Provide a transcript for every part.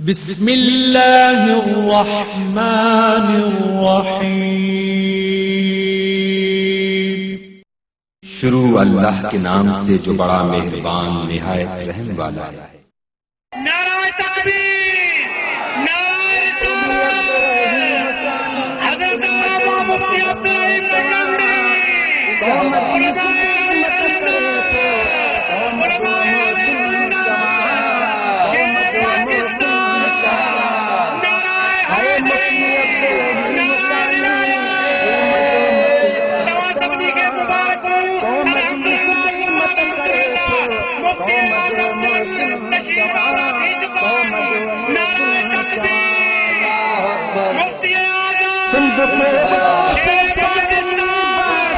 بسم اللہ الرحمن الرحیم۔ شروع اللہ کے نام سے جو بڑا مہربان نہایت رحم والا ہے۔ نعرہ تکبیر، نعرہ رسالت، حضرت علامہ مفتی عبدالرحیم نقوی، علماء اہل سنت، علماء اہل سنت، شیر پاکستان، نعرہ حیدری، نعرہ ولایت، نواز تبلیغ مبارک ہوں، الحمدللہ الحمدللہ، مفتی اعظم تشریف آور ہی چکا ہے۔ نعرہ تکبیر، مفتی اعظم، شیر پاکستان،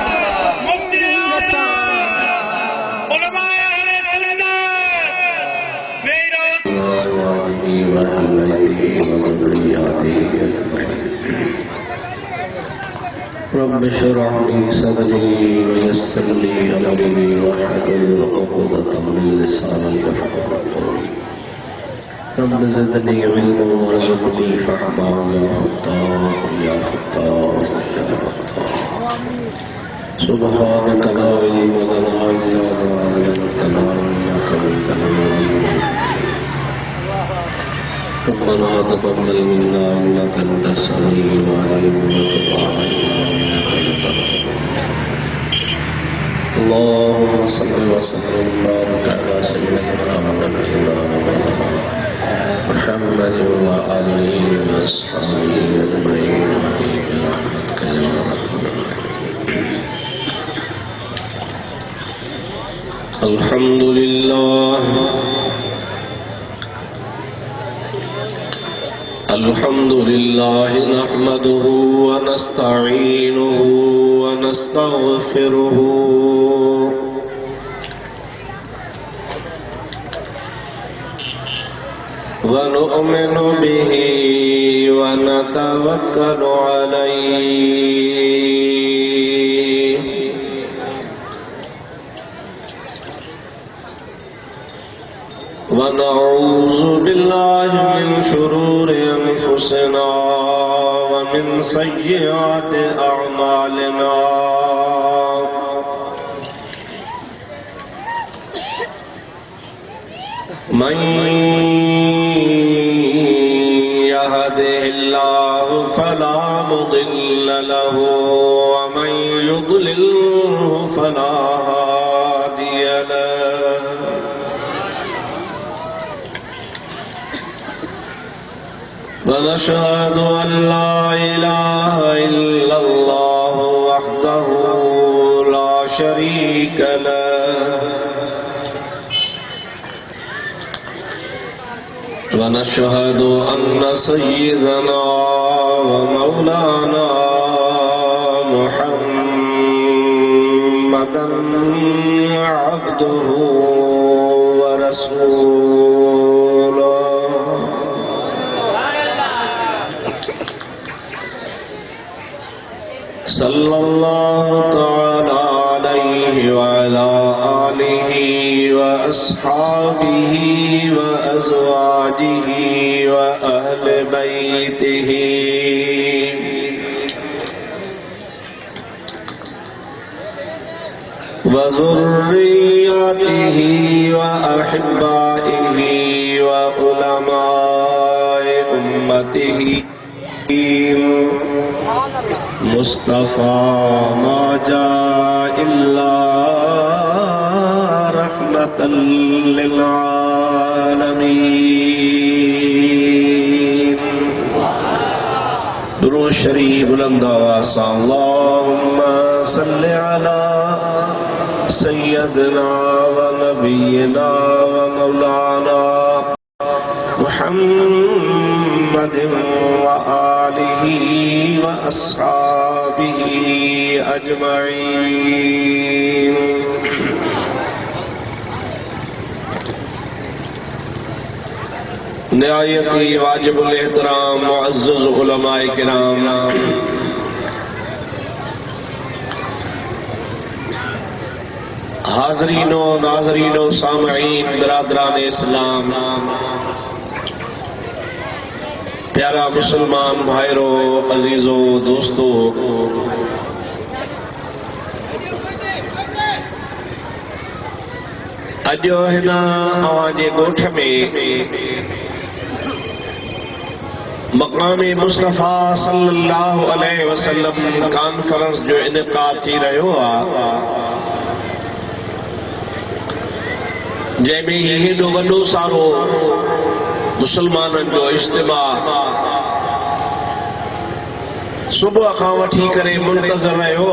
مفتی اعظم، علماء اہل سنت، میرا رب اشرح لي صدري ويسر لي امري واحلل عقدة من لساني يفقهوا قولي رب زدني علما وارزقني فهما يا فتاح يا فتاح يا فتاح سبحانك لا علم لنا الا ما علمتنا انك انت العليم ربنا تقبل منا انك انت السميع العليم وتب علينا انك انت اللهم صل وسلم وبارك على سيدنا ونبينا ومولانا محمد وآله وأصحابه أجمعين برحمتك يا رب العالمين الحمد لله الحمد لله نحمده ونستعينه ونستغفره ونؤمن به ونتوكل عليه ونعوذ بالله من شرور أنفسنا ومن سيئات أعمالنا من يهده الله فلا مضل له ومن يضلله فلا هادي له ونشهد أن لا إله إلا الله وحده لا شريك له ونشهد أن سيدنا ومولانا محمدا عبده ورسوله صلى الله تعالى عليه وعلى آله وأصحابه وأزواجه وأهل بيته وذرياته وأحبائه وعلماء أمته مصطفى ما جاء إلا رحمة للعالمين درود شریف بلند آواز اللهم صل على سيدنا ونبينا ومولانا محمد وآله وأصحابه أجمعين نہایتی واجب الاحترام معزز علماء کرام حاضرین و ناظرین و سامعین برادران اسلام پیارا مسلمان بھائرو، عزیزو، دوستو، اجو ہنا آواں جے گوٹھ میں مقام مصطفیٰ صلی اللہ علیہ وسلم کانفرنس جو انعقاد تھی رہیو جے میں یہ وڈو سارو مسلمانن جو اجتماع صبح کھاں وٹھی کرے منتظر رہیو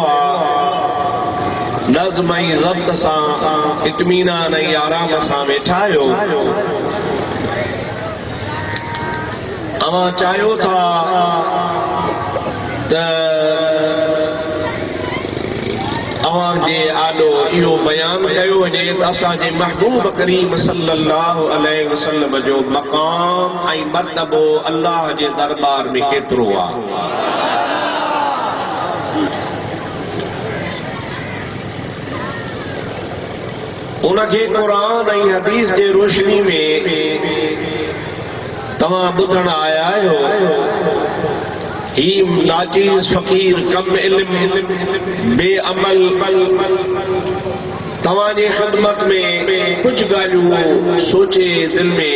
نظم ای ضبط سان اطمینان ای آرام سان ویٹھا آیو اواں چاہیو تھا اواں جے آڈو ایو بیان کیو وجے اساں جے محبوب کریم صلی اللہ علیہ وسلم جو مقام ای مرتبو اللہ جے دربار میں کیترو آ انہیں قرآن ای حدیث کے روشنی میں تمام بدھن آیا ہو ہی ناچیز فقیر کم علم بے عمل تمام خدمت میں کچھ گالو سوچے دل میں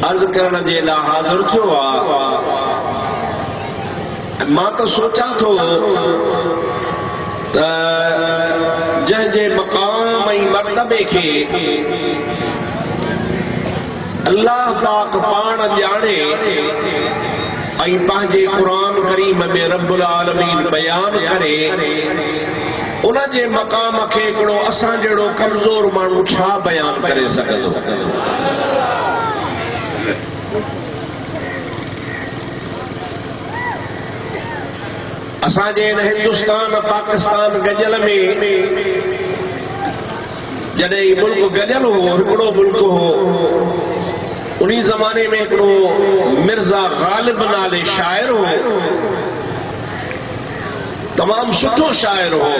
عرض کرنا جے لا حاضر تھو ماں تو سوچا تھو جن جے مقام ای مرتبے کے اللہ پاک پان جانے ای پانجے قرآن کریم میں رب العالمین بیان کرے انہاں جے مقام کے کڑو اساں جڑو کمزور مانو چھا بیان کرے سکدو اساں جے ہندوستان پاکستان گجل میں جڏهن ہی ملک گجل ہو ہکڑو ملک ہو انہی زمانے میں ہکڑو مرزا غالب نالے شاعر ہو تمام سٹھو شاعر ہو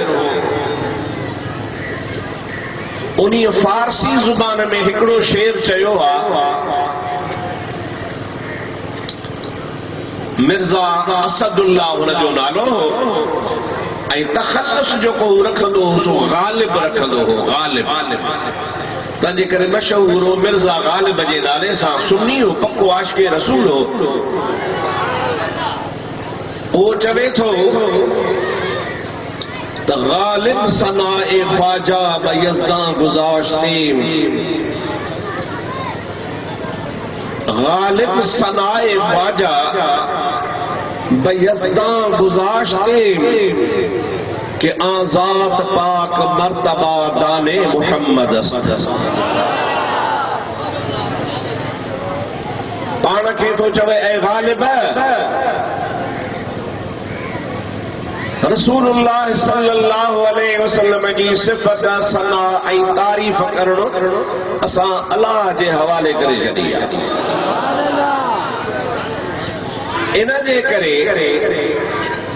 انہی فارسی زبان میں ہکڑو شعر چیو مرزا اسد اللہ ان جو نالو ہو ای تخلص جو کو رکھندو ہو سو غالب رکھندو ہو غالب تنجے کرے مشہور ہو مرزا غالب جے نالے سا سنی ہو پکو عاشق رسول ہو وہ چوے تھو غالب ثناء خواجہ بیزداں گزاشتیم غالب ثناء خواجہ بیزداں گزاشتیم کہ آزاد پاک مرتبہ دان محمد است پانکے تو چوے اے غالب رسول اللہ صلی اللہ علیہ وسلم جی صفت ثنا ای تعریف کرنو اساں اللہ جے حوالے کرے جدیا انہ جے کرے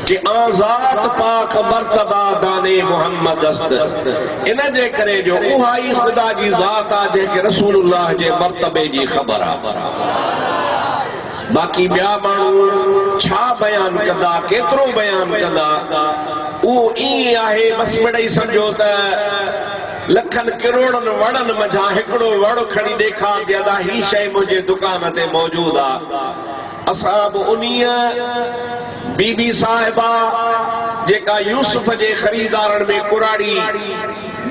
کہ آزاد پاک مرتبہ دان محمد است انہ جے کرے جو اوہائی خدا جی ذات آجے کہ رسول اللہ جے مرتبے جی خبر آ باقی بیا مانو چھا بیان کدا کیترو بیان کدا او ای آہے بس بڑی سمجھوتا لکھن کروڑن وڑن مجھا ہکڑو وڑ کھڑی دیکھا دیادا ہی شے مجھے دکان تے موجود آ اصحاب انیا بی بی صاحبہ جے کا یوسف جے خریدارن میں کراڑی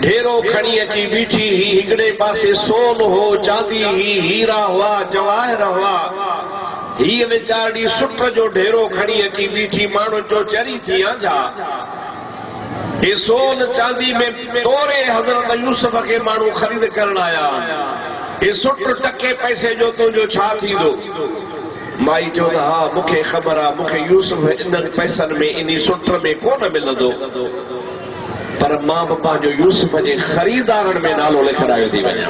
ڈھیرو کھڑی اچھی بیٹھی ہی ہکڑے پاسے سون ہو چاندی ہی ہیرا ہوا جواہر ہوا ہی وچاری سٹر جو ڈھیرو کھڑی اچھی بیٹھی مانو جو چری تھی آجا یہ سون چاندی میں تورے حضرت یوسف کے مانو خرید کرنا آیا یہ سٹر ٹکے پیسے جو تو جو چھا تھی دو مائی جو ہاں مکھے خبرہ مکھے یوسف انن پیسن میں انہی سٹر میں کون مل دو پر ماں بپا جو یوسف جے خریدارن میں نالو لکھ رہا دی بنیا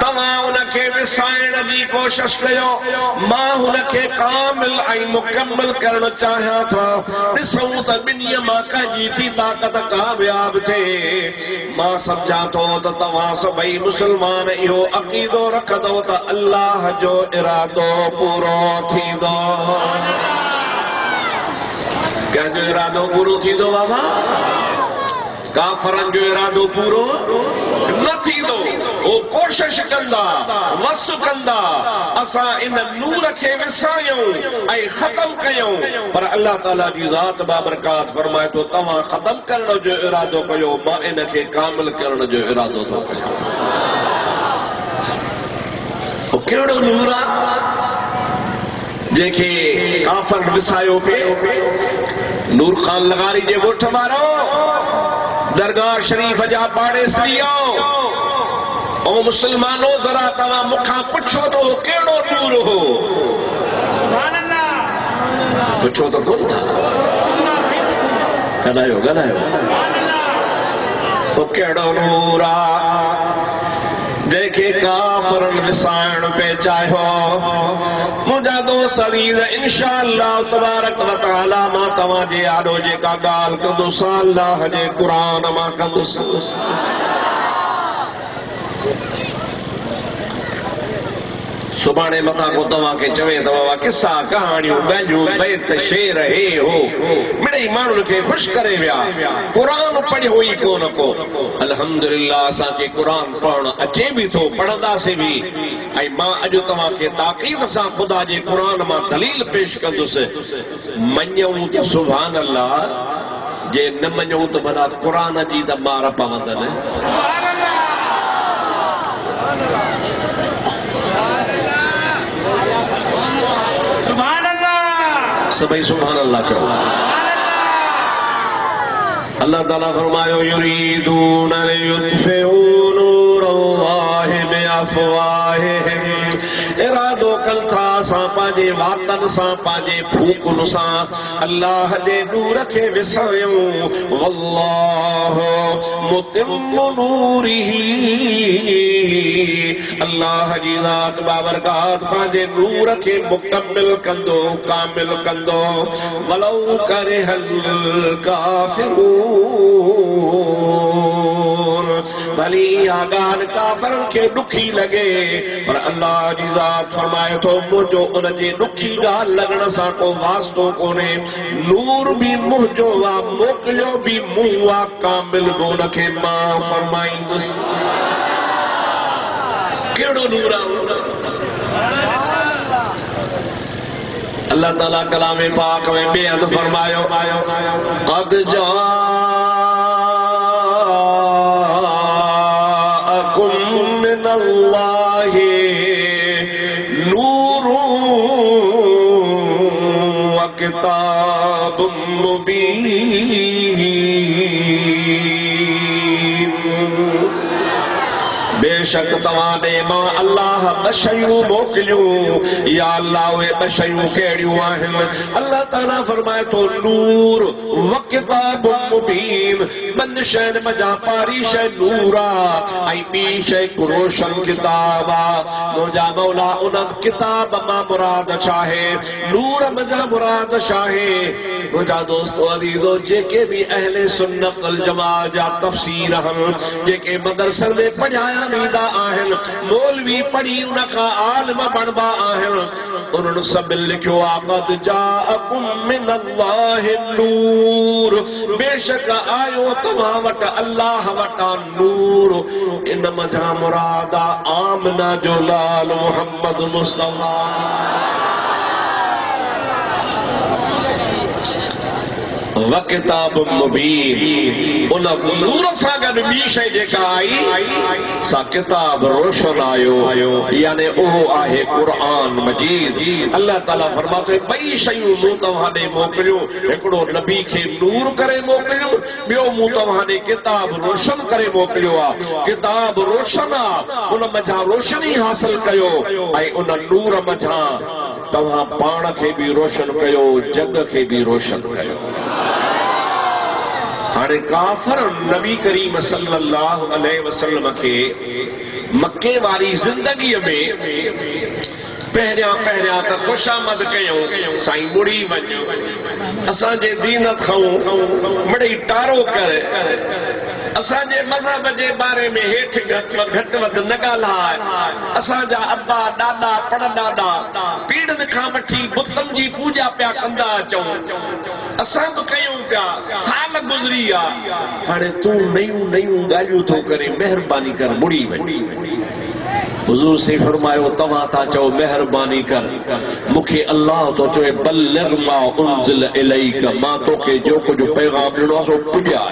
تمام انکے وسائن جی کوشش کیو ماں انکے کامل آئی مکمل کرنا چاہیا تھا نسوں تا بنیا ماں کا جیتی طاقت کامیاب تھے ماں سمجھا تو تمام سبئی مسلمان ایو عقیدو رکھ دو تا اللہ جو ارادو پورو تھی دو کیا جو ارادو پورو تھی دو بابا کافرن جو ارادو پورو نہ تھی دو وہ کوشش کندا وس کندا اسا ان نور کے وسایوں اے ختم کیوں پر اللہ تعالی جی ذات بابرکات فرمائے تو تمام ختم کرنا جو ارادو کیو ماں ان کے کامل کرنا جو ارادو تو کیو وہ کیڑو نور جیکے کافر وسایوں پہ نور خان لغاری جے ووٹ مارو درگاہ شریف جا پاڑے سریو او مسلمانوں ذرا تمام مکھا پچھو تو کیڑو نور ہو پچھو تو کون تھا گنایو تو کیڑو نورا دیکھے کافرن وسائن پہ چاہو مجھا دوست عزیز انشاءاللہ تبارک و تعالی ما تمہاں جے آڈو جے کا گال کندو اللہ جے قرآن ما کندو سبانے مطا کو تمہاں کے چویں تمہاں قصہ کہانیوں بینجوں بیت شیر ہے ہو میرے ایمان کے خوش کرے ویا قرآن پڑھ ہوئی کون کو الحمدللہ سا کے قرآن پڑھنا اچھے بھی تو پڑھدا سے بھی اے ماں اجو تمہاں کے تاقید سا خدا جے قرآن ماں دلیل پیش کردو سے منیوں تو سبحان اللہ جے نہ منیوں تو بلا قرآن جی دا مارا پاوندن ہے سبھی سبحان اللہ چاہو اللہ تعالیٰ فرمائے یریدون لیطفئوا نور اللہ بافواہہم ارادو کل تھا ساں پاجے واتن ساں پاجے پھوکن ساں اللہ دے نور کے وسایوں واللہ متم نورہ اللہ جی ذات بابرکات پاجے نور کے مکمل کندو کامل کندو ولو کرہ الکافرون بھلی آگان کافر کے دکھی لگے پر اللہ جی ذات فرمائے تو مجھو انجے دکھی گال لگنا سا کو واسطو کونے نور بھی مجھو وا موکلو بھی موا کامل گون کے ماں فرمائیں کیڑو نورا اللہ تعالیٰ کلام پاک میں بیعت فرمایو قد جاءکم من اللہ نور و کتاب مبین بے شک توانے ماں اللہ بشیوں موکلیوں یا اللہ وے بشیوں کیڑیوں آہن اللہ تعالیٰ فرمائے تو نور وکتاب مبین بند شہن مجا پاری شہ نورا آئی بی شہ روشن کتابا مجا مولا انہا کتاب ما مراد چاہے نور مجا مراد چاہے مجا دوستو عزیزو جے کے بھی اہل سنت الجماع جا تفسیر ہم جے کے مدرسل میں پڑھایا میدہ آہن مولوی پڑھی انکا عالم بنبا آہن انہوں نے سب لکھو آقد جاءکم من اللہ نور بے شک آئیو تمہا وٹا اللہ وٹا نور ان مجھا مرادہ آمنہ جلال محمد مصطفیٰ وکتاب مبین انہا نور سا گا نبیش ہے جیکا آئی سا کتاب روشن آئیو یعنی او آہے قرآن مجید اللہ تعالیٰ فرماتے ہیں بئی شیوں موتوہانے موکلیوں ایکڑو نبی کے نور کرے موکلیوں بیو موتوہانے کتاب روشن کرے موکلیوں کتاب روشن انہا مجھا روشنی حاصل کیو آئی انہا نور مجھا تمہاں پاڑ کے بھی روشن کیو جگ کے بھی روشن کیو ہانے کافر نبی کریم صلی اللہ علیہ وسلم کے مکے واری زندگی میں پہریاں تا خوش آمد کیوں سائیں مڑی ونجو اسان جے دینت کھاؤں مڑی ٹارو کر اسان جے مذہب جے بارے میں ہیٹھ گھٹ ود نگالا اسان جا ابا ڈاڈا پڑ ڈاڈا پیڑن کھا مٹھی بتن جی پوجا پیا کندا چوں اسان تو کیوں پیا سال گزری آ ہانے تو نیوں گالیوں تو کرے مہربانی کر مڑی ونجو حضور سے فرمایا تواں تا چو مہربانی کر مکھے اللہ تو چوے بلغ ما انزل الیک ما تو کے جو کچھ پیغام ڈنو سو پجا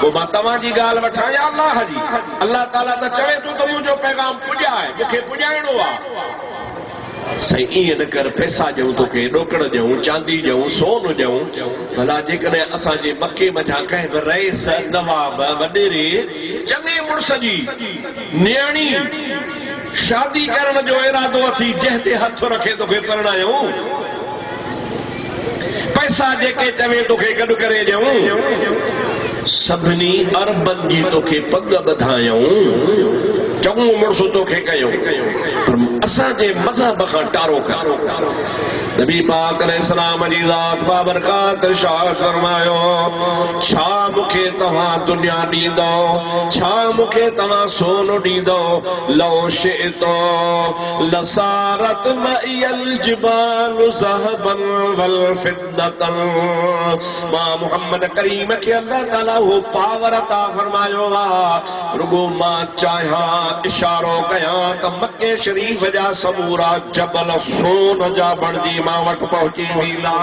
وہ ما تواں جی گال وٹھا یا اللہ جی اللہ تعالیٰ تا چوے تو مجھو پیغام پجا ہے مکھے پجائنو آ سائیں این کر پیسہ جاؤں تو کہ ڈوکڑ جاؤں چاندی جاؤں سون جاؤں بھلا جے کنے اساں جے مکے مجھا کہہ رئیس نواب وڈیرے چنگے مرس جی نیانی شادی کرن جو ارادو تھی جہتے ہتھ رکھے تو کہ پرنا جاؤں پیسہ جے کے چوے تو کہ گڈ کرے جاؤں سبنی اربن جی تو کہ پگ بدھایاؤں چنگو مرسو تو کھے کہیوں اساں جے مذہب کا ٹارو کر نبی پاک علیہ السلام علی ذات بابرکات ارشاد فرمایو چھا مکھے تمہاں دنیا دیندو چھا مکھے تمہاں سونو دیندو لو شئتو لسارت مئی الجبال ذہبا والفدتا ماں محمد کریم کے اللہ تعالیٰ وہ پاور عطا فرمایو رگو ماں چاہاں اشارو کیا کہ مکہ شریف جا سمورا جبل سون جا بڑھدی ماں وٹ پہنچی ویلا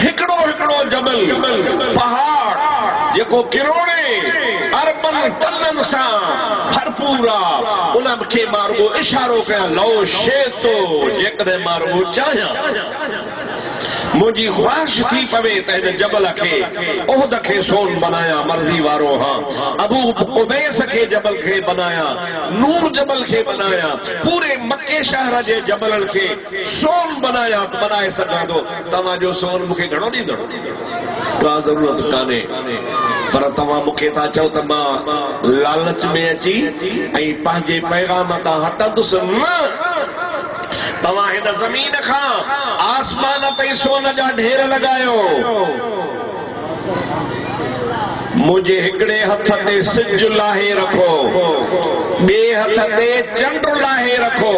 ہکڑو جبل پہاڑ یہ کو کروڑے اربن ٹنن سا بھرپورا انہاں کے مارگو اشارو کیا لو شیطو جکر مارگو چاہاں مجھے خواہش تھی پوے تین جبل کے اہد کے سون بنایا مرضی وارو ہاں ابو قبیس کے جبل کے بنایا نور جبل کے بنایا پورے مکے شہر جے جبل کے سون بنایا تو بنائے سکا دو تمہاں جو سون مکے گھڑو نہیں دو کا ضرورت کانے پر تمہاں مکے تا چاہو تمہاں لالچ میں اچھی ای پہنجے پیغامتا ہٹا دسن تمہاں ہن زمین کھاں آسمان پہ سونا جا ڈھیر لگایو مجھے ہکڑے ہتھ تے سج لاہے رکھو بے ہتھ تے چنڈ لاہے رکھو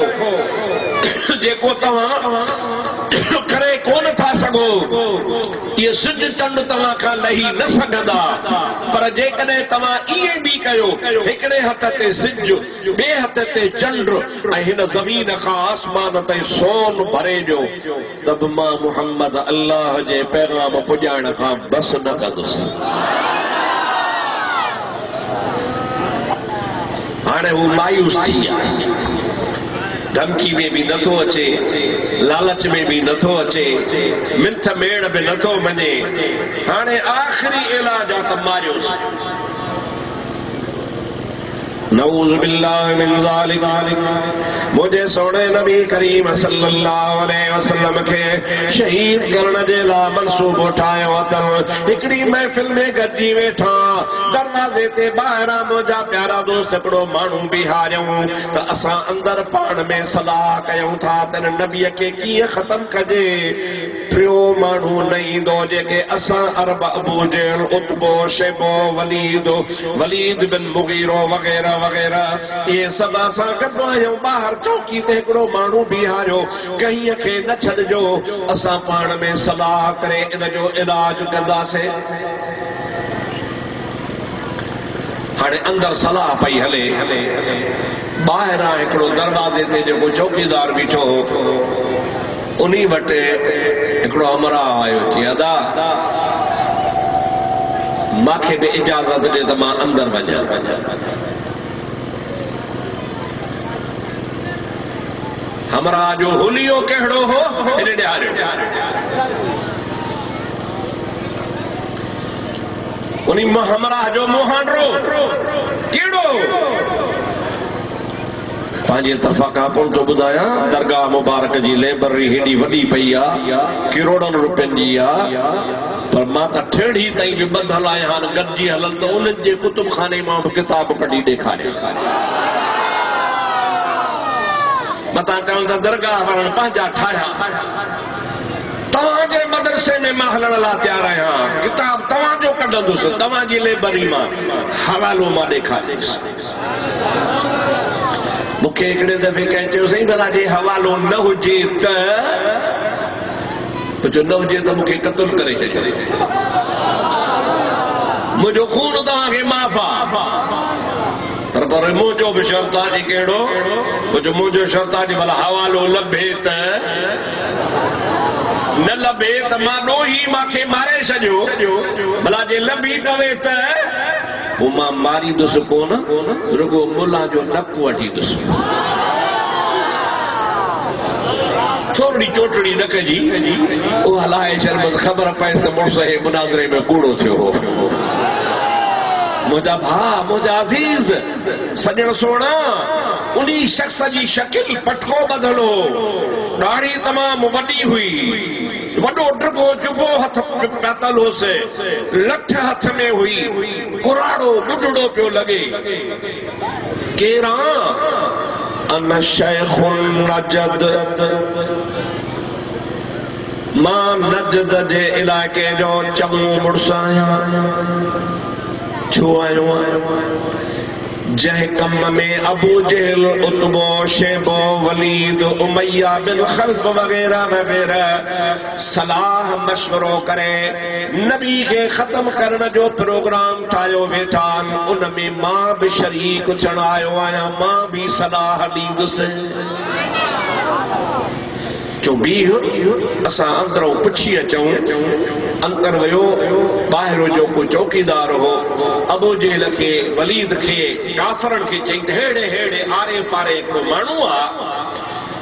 جے کو تمہاں کرے کون تھا سگو یہ سج چنڈ تمہاں کا لہی نہ سگدا پر جے کنے تمہاں یہ بھی کہو ہکڑے ہتھ تے سج بے ہتھ تے چنڈ ہن زمین کا آسمان تے سون بھرے جو تب ماں محمد اللہ جے پیغام پجائن کا بس نہ کدس ہانے وہ مایوس تھیا دھمکی میں بھی نتو اچے لالچ میں بھی نتو اچے منتھ میڑ میں نتو منے ہانے آخری علاج آتا ماریوس نعوذ باللہ من ذالک مجھے سوڑے نبی کریم صلی اللہ علیہ وسلم کے شہید کرن جیلا منصوب اٹھائے وطن اکڑی محفل میں گجی ویٹھا دروازے تے باہرہ مجھا پیارا دوست اکڑو مانوں بہاریوں تا اساں اندر پان میں صلاح کیوں تھا تن نبی کے کیے ختم کجے پریو مانوں نہیں دو جے کہ اساں عرب ابو جیل عطبو شیبو ولید بن مغیرو وغیرہ وغیرہ یہ سب آساں کدو آئیوں باہر چوکی تے کڑو مانو بیہارو کہیں اکھے نہ چھڑ جو اساں پان میں صلاح کرے ان جو علاج کردہ سے ہاڑے اندر صلاح پئی ہلے باہر آئے کڑو دروازے تے جو کو چوکی دار بیٹھو انہی بٹے اکڑو ہمرا آئیو چی ادا ماں کے بے اجازت دے تمہاں اندر بجا ہمرا جو ہولیو کہڑو ہو انہیں ڈیارے انہیں ہمرا جو موہان رو کیڑو پانچ طرفہ کا پن تو بدایا درگاہ مبارک جی لیبرری ہیڈی وڈی پئی آ کروڑن روپین جی آ پر ماں تا ٹھیڑی تائیں بھی بند ہلائے ہاں گڈجی ہلن تو انہن جے کتب خانے ماں کتاب کڈی ڈیکھارے متا چاہوں تا درگاہ ورن پانچا ٹھایا تواں جے مدرسے میں ماں ہلن لا تیار آیا کتاب تواں جو کڈن دوس تواں جی لیبرری ماں حوالو ماں ڈیکھارے مکھے اکڑے دفعے کہتے ہو سہیں بھلا جے حوالو نہ ہو جیتا تو جو نہ ہو جیتا مکھے قتل کرے چھے مجھو خون دواں کے معافا پر مجھو بشرطا جی کہڑو مجھو شرطا جی بھلا حوالو لبھیت نہ لبھیت ماں نو ہی ماں کے مارے سجو بھلا جے لبھی نویت وہ ماں ماری دس کون رگو ملا جو نک وٹی دس تھوڑی چوٹڑی نک جی وہ ہلائے شرمز خبر پائس تو مرسا ہے مناظرے میں کوڑو تھے ہو مجھا بھا مجھا عزیز سجن سونا انہی شخص جی شکل پٹکو بدلو داڑھی تمام وڈی ہوئی وڈو ڈرگو جبو ہتھ پیتل ہو سے لٹھ ہتھ میں ہوئی قراڑو ڈڈڑو پیو لگے کیران انا شیخ نجد ماں نجد جے علاقے جو چمو مرسایا چھو آئیو جہ کم میں ابو جہل اتبو شیبو ولید امیہ بن خلف وغیرہ وغیرہ صلاح مشورو کرے نبی کے ختم کرنے جو پروگرام ٹھائیو بیٹھان ان میں ماں بھی شریک چڑھائیو آیا ماں بھی صلاح دید سے جو بھی اساں اندروں پچھی اچھوں اندر ویو باہروں جو کوئی چوکیدار ہو ابو جہل کے ولید کے کافرن کے چاہیے ہیڑے ہیڑے آرے پارے کو مانو آ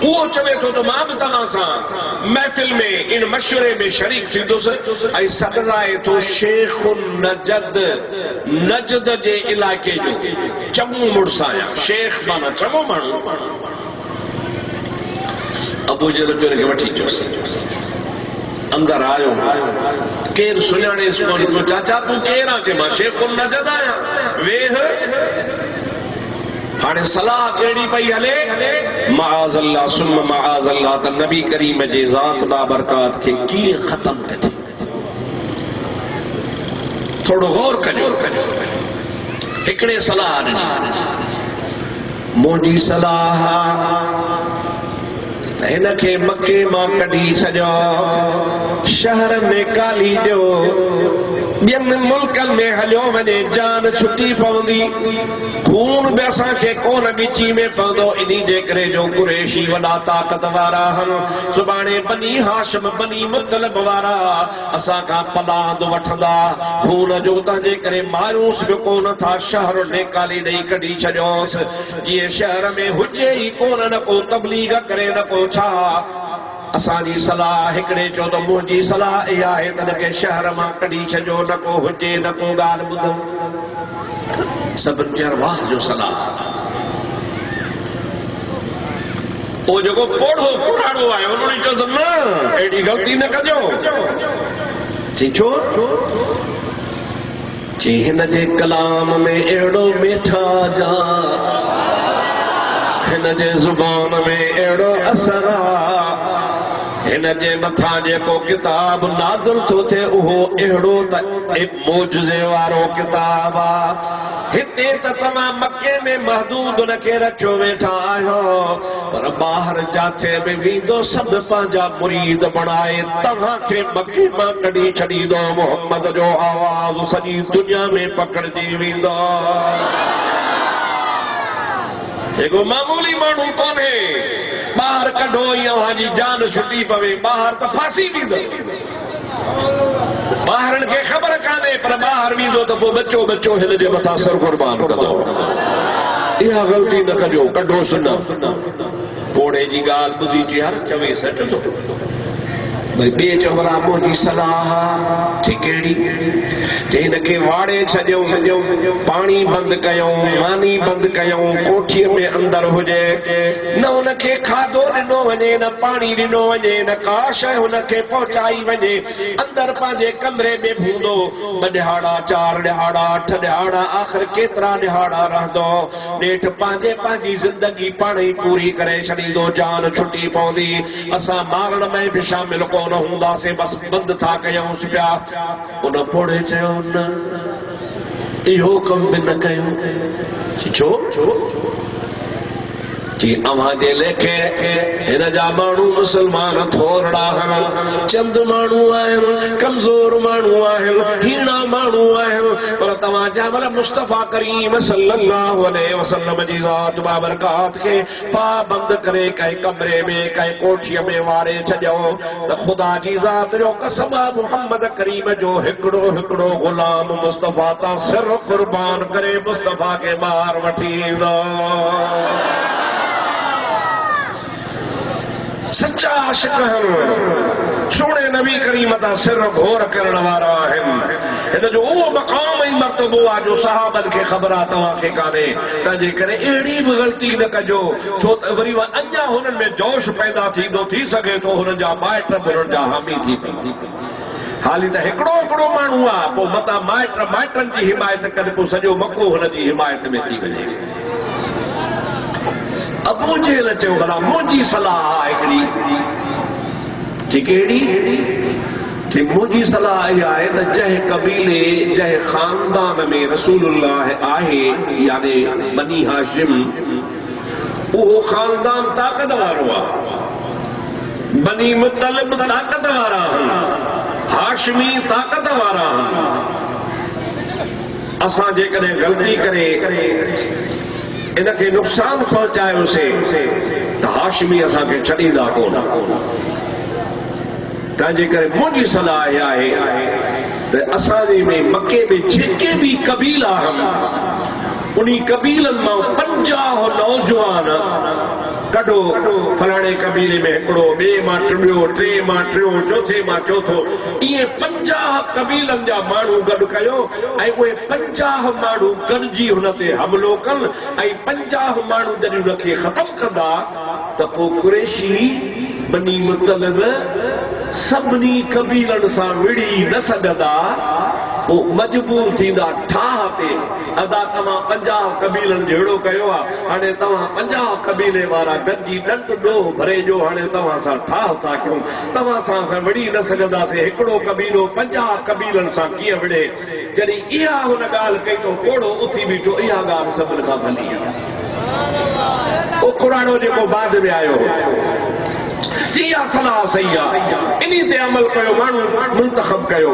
وہ چوے تو ماں بتانا سا محفل میں ان مشورے میں شریک تھی دو سے ای صدرائے تو شیخ نجد نجد جے علاقے جو چمو مرسایا شیخ بانا چمو مانو ابو جہل جو رکھے وٹھی چوس اندر آئیو کیر سنیانے اس کو تو چاچا تو کیر آنچے ماں شیخ نجد آیا ویہ ہانے صلاح کیڑی پئی ہلے معاذ اللہ ثم معاذ اللہ تا نبی کریم جے ذات بابرکات کے کی ختم کجے تھوڑو غور کجو اکڑے صلاح نہیں موجی صلاح انکے مکے ماں کڑی سجو شہر میں کالی جو بین ملکن میں ہلیو ونے جان چھٹی پوندی خون بیسا کے کون بچی میں پوندو انہی جے کرے جو قریشی وڈا طاقت وارا ہن سبانے بنی ہاشم بنی مطلب وارا اسا کا پلاند وٹھدا خون جو تا جے کرے مایوس بھی کون تھا شہر نے کالی نہیں کڑی چھجوس یہ شہر میں حجے ہی کون نہ کو تبلیغ کرے نہ کو چھا اسانی صلاح ہکڑے چو تو مجھے صلاح یا ہے تنکے شہر ماں کڑی چھجو نہ کو حجے نہ کو گال بدو سب جرواہ جو صلاح وہ جو کو پوڑھو پوڑھاڑو آئے انہوں نے جو نا ایڈی غلطی نہ کجو چیچو چیہن جے کلام میں ایڑو میٹھا جا ہن جے زبان میں ایڑو اثرا ہن جے متھا جے کو کتاب نازل تو تھے اوہو ایڑو تا ایک موجزے وارو کتابا ہتے تا تمام مکے میں محدود نہ کے رکھو بیٹھا آئیو پر باہر جاتے میں ویندو سب پانجا مرید بڑھائے تہاں کے مکے ماں کڑی چھڑی دو محمد جو آواز سجی دنیا میں پکڑ دی ویندو ایک معمولی مانو کون ہے باہر کڈو یہاں جی جان چھٹی پوے باہر تو پھانسی بھی دو باہر ان کے خبر کانے پر باہر بھی دو تو بچو بچو ہن جے متا سر قربان کدو یہ غلطی نہ کجو کڈو سننا پوڑے جی گال بدھی جی ہر چوے سچ تو بھئی بے چورا موجی صلاح ٹھیکیڑی جن کے واڑے چھجو پانی بند کیوں مانی بند کیوں کوٹھی میں اندر ہو جائے نہ ان کے کھادو ڈنو ونے نہ پانی ڈنو ونے نہ کاش ان کے پہنچائی ونے اندر پانجے کمرے میں بھوندو بڑھاڑا 4 ڈہاڑا 8 ڈہاڑا آخر کیترا ڈہاڑا رہ دو نیٹ پانجی زندگی پانی پوری کرے چھڑی دو جان چھٹی پوندی اسا مارن میں بھی شامل کو نہ ہوندا سے بس بند تھا کیوں سپیا ان پوڑے چیو نہ ایہو کم بھی نہ کیوں چھو جی اوہاں جے لکھے ہن جا مانو مسلمان تھوڑا ہیں چند مانو آئیں کمزور مانو آئیں ہینا مانو آئیں پر تمہاں جامل مصطفیٰ کریم صلی اللہ علیہ وسلم جی ذات بابرکات کے پابند کرے کئی کمرے میں کئی کوٹھی میں وارے چھجو خدا جی ذات جو قسم محمد کریم جو ہکڑو غلام مصطفیٰ تا سر قربان کرے مصطفیٰ کے بار وٹھی دا سچا عاشق ہیں سونے نبی کریم تا سر گھور کرن وارا ہیں ان جو وہ مقام ہی مرتبہ جو صحابہ کے خبرات وہاں کے کانے تاجے کرے ایڑی بھی غلطی نہ کجو چھو وری انجا ہنن میں جوش پیدا تھی دو تھی سکے تو ہنن جا مائٹ ہنن جا حامی تھی حالی تا ہکڑو مانو آ پو متا مائٹرن کی حمایت کر پو سجو مکو ہن جی حمایت میں تھی وجے ابو جہل چیو بھلا منجی صلاح ہکڑی ٹھیکیڑی کہ منجی صلاح ہے تے جہ قبیلے جہ خاندان میں رسول اللہ آہے یعنی بنی ہاشم وہ خاندان طاقت وارا بنی مطلب طاقت وارا ہاشمی طاقت وارا اساں جے کنے غلطی کرے ان کے نقصان پہنچائے اسے تو ہاشمی اساں کے چڑیدہ کونا تاجے کرے منجی صلاح ہے تو اساں میں مکے میں جھکے بھی قبیلہ ہم انہی قبیلن میں 50 نوجوان کڈو فلانے قبیلے میں ہکڑو بے ماں ٹريو ٹے ماں ٹريو چوتھے ماں چوتھو یہ 50 قبیلن جا مانو گڈ کيو اي وہ 50 مانو گڏجي هن تے حملو کن اي 50 مانو جڏهن ان کي ختم کندا ته پو قريشي بني مطلب سبني قبیلن سان وڙي نہ سگدا وہ مجبور تھیدا ٹھاہ تے ادا تمام 50 قبیلن جهڙو کيو هاڻي تمام 50 قبیلے وارا گڏجي ڏنڊ ڏو ڀري جو هاڻي تمام سان ٹھاہ تا کيون تمام سان وڙي نہ سگدا سے هڪڙو قبيلو 50 قبيلن سان کيئن وڙي جڏهن اها هن ڳالهه ڪئي تو ڪوڙو اٿي بيٺو اها ڳالهه سڀن کان ڀلي ہے او قرآنو جيڪو بعد ۾ آيو جيا صلاح سيا انہی تے عمل کيو مانو منتخب کيو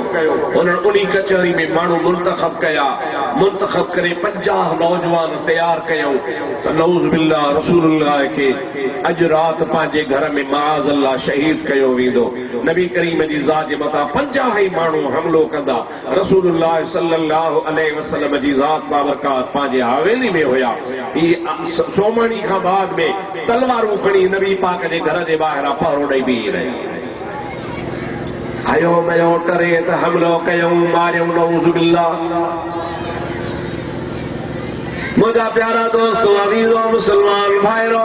انہی کچہری میں مانو منتخب کیا منتخب کرے 50 نوجوان تیار کيو نعوذ باللہ رسول اللہ کے اجرات پانجے گھر میں معاذ اللہ شہید کيو ویندو نبی کریم جی ذات متا 50 ہی مانو حملو کندا رسول اللہ صلی اللہ علیہ وسلم جی ذات بابرکات پانجے حویلی میں ہویا سومانی کا بعد میں تلواروں کھڑی نبی پاک جے گھر جے باہر پارو ڈئی بھی رہی آیو میو ٹرے تے حملو کیوں ماریو نعوذ باللہ مجھا پیارا دوستو عزیزو مسلمان بھائیرو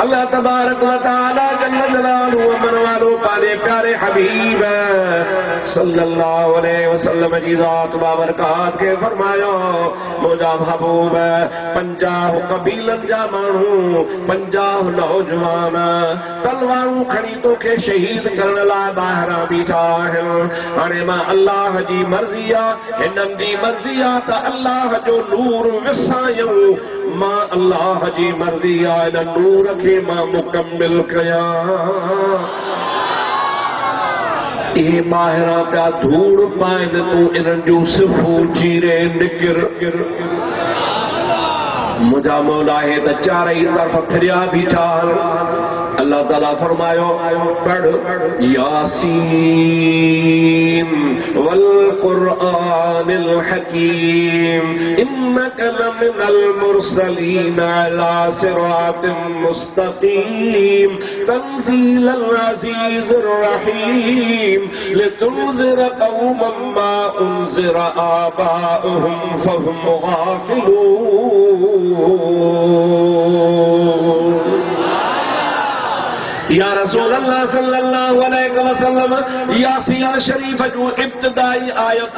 اللہ تبارک و تعالی جل جلالہ و من والو پالے پیارے حبیب صلی اللہ علیہ وسلم جی ذات بابرکات کے فرمایا مجھا محبوب 50 قبیلن جا مانو 50 نوجوان تلواروں کھڑی تو کے شہید کرن لا باہر بیٹھا ہے ہانے ماں اللہ جی مرضیہ ہنن جی مرضیہ تا اللہ جو نور وسایو ماں اللہ جی مرضیہ نور کے ماں مکمل کیا اے ماہرہ پیا دھوڑ پائن تو انہن جو صفو چیرے نکر مجھا مولا ہے تا چارہی طرف پھریا بیٹھا اللہ تعالیٰ فرمایا پڑھ یاسین والقرآن حكيم إنك لمن المرسلين على صراط مستقيم تنزيل العزيز الرحيم لتنذر قوما ما أنذر آباؤهم فهم غافلون یا رسول اللہ صلی اللہ علیہ وسلم یاسین شریف جو ابتدائی آیت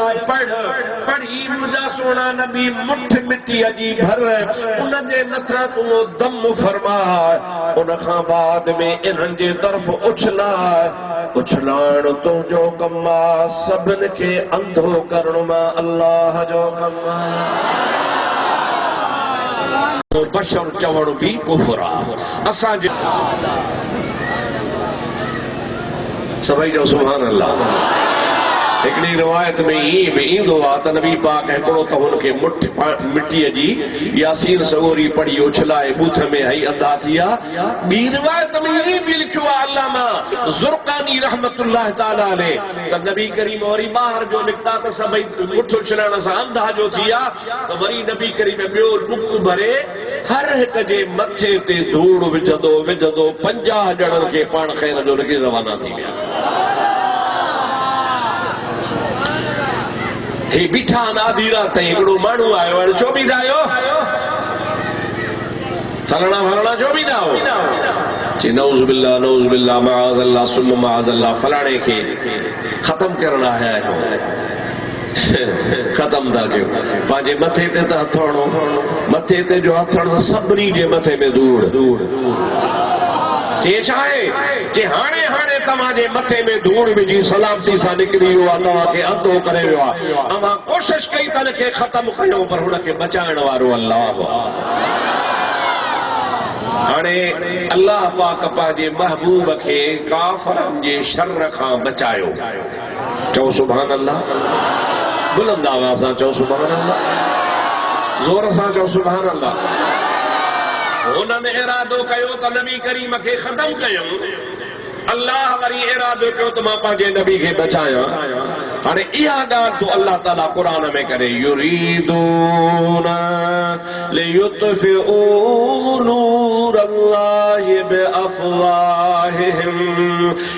پڑھی مجھا سونا نبی مٹھ مٹی جی بھر ان جے نترا تو دم فرما ان خاں بعد میں انہن جے طرف اچھلان تو جو کما سبن کے اندھو کرن ما اللہ جو کما بشر چوڑ بھی کفرا اساں جے سبھی جو سبحان اللہ ایکڑی روایت میں ایندو آتا نبی پاک ہکڑو تا ان کے مٹی جی یاسین سگوری پڑی اچھلائے بوتھ میں ہی ادا تھیا بی روایت میں ہی بھی لکھوا علامہ زرقانی رحمت اللہ تعالیٰ علیہ تا نبی کریم وری باہر جو لکھتا تا سبھی مٹھ اچھلانا سا اندھا جو تھیا تا وری نبی کریم بیور بک بھرے ہر ایک جے متھے تے دھوڑ وجدو 50 جڑن کے پان خیر جو لکھی روانہ تھی گیا ہی بیٹھا نادی رات ایکڑو مانو آئے اور چو بھی دائیو تھلنا بھرنا چو بھی داؤ چی نعوذ باللہ معاذ اللہ ثم معاذ اللہ فلانے کے ختم کرنا ہے ختم دا کیوں پانچے متھے تے تا ہتھڑو متھے تے جو ہتھڑو سبری جے متھے میں دوڑ یہ چاہے کہ ہانے تماجے متھے میں دھوڑ بھی جی سلامتی سا نکلی ہوا تمہاں کے اندھو کرے ہوا اما کوشش کئی تن کے ختم کیوں پر ہونا کے بچائن وارو اللہ ہانے اللہ پاک پاجے محبوب کے کافرن جے شر خاں بچائیو چو سبحان اللہ بلند آوازاں چو سبحان اللہ زور ساں چو سبحان اللہ انہوں نے ارادو کہو تو نبی کریم کے ختم کہو اللہ وری ارادو کہو تو ماں پاجے نبی کے بچایا ہانے یہ گال تو اللہ تعالیٰ قرآن میں کرے یریدون لیطفئوا نور اللہ بافواہہم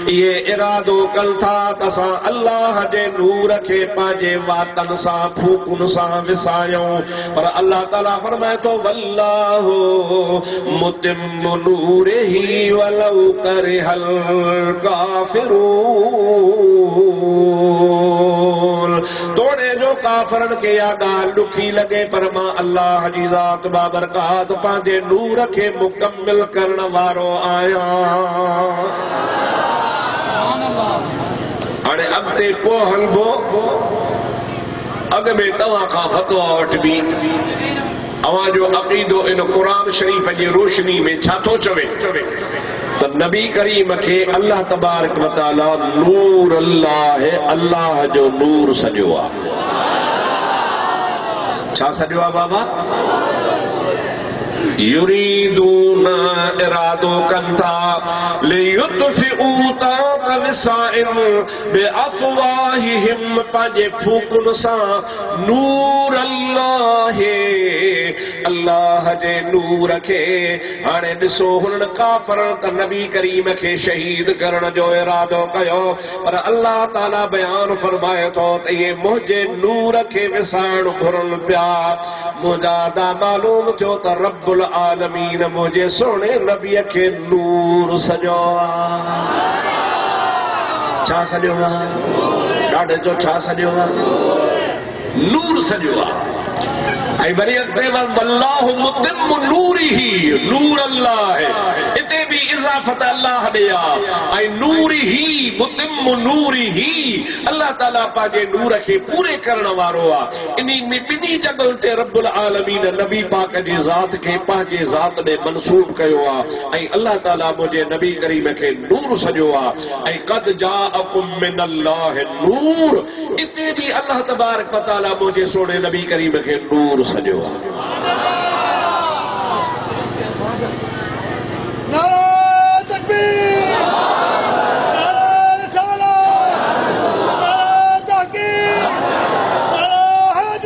یہ ارادو کل تھا تسا اللہ جے نور کے پاجے واتن سا پھوکن سا وسایوں پر اللہ تعالیٰ فرمائے تو واللہ متم نورہی ولو کرہ الکافرون توڑے جو کافرن کے یا گال لکھی لگے پر ماں اللہ جی ذات بابرکات پانجے نور کے مکمل کرن وارو آیا آنے اب تے پوہل بو اگ میں تواں کا فتوہ وٹ بھی اواں جو عقیدو ان قرآن شریف جی روشنی میں چھاتو چوے تو نبی کریم کے اللہ تبارک و تعالی نور اللہ ہے اللہ جو نور سجوا چھا سجوا بابا یریدون ارادو کنتا لیطفئوا طاق وسائن بافواہہم پانجے پھوکن سا نور اللہ اللہ جے نور کے ہانے دسو ہن کافر تا نبی کریم کے شہید کرن جو ارادو کیو پر اللہ تعالی بیان فرمائے تو یہ مجھے نور کے وسان بھرن پیا مجھادا معلوم جو تا رب العالمین مجھے سونے نبی کے نور سجوا چھا سجوا ڈاڑے جو چھا سجوا نور سجوا ای بریت دیوان واللہ متم نوری ہی نور اللہ ہے اتے بھی اضافت اللہ دیا ای نوری ہی متم نوری ہی اللہ تعالیٰ پاجے نور کے پورے کرنا واروا انہی میں بنی جگل تے رب العالمین نبی پاک جی ذات کے پاجے ذات نے منصوب کیوا ای اللہ تعالیٰ مجھے نبی کریم کے نور سجوا ای قد جاءکم من اللہ نور اتے بھی اللہ تبارک و تعالیٰ مجھے سونے نبی کریم کے نور سجوا نعرہ تکبیر نعرہ رسالہ نعرہ تحقیق نعرہ حیدر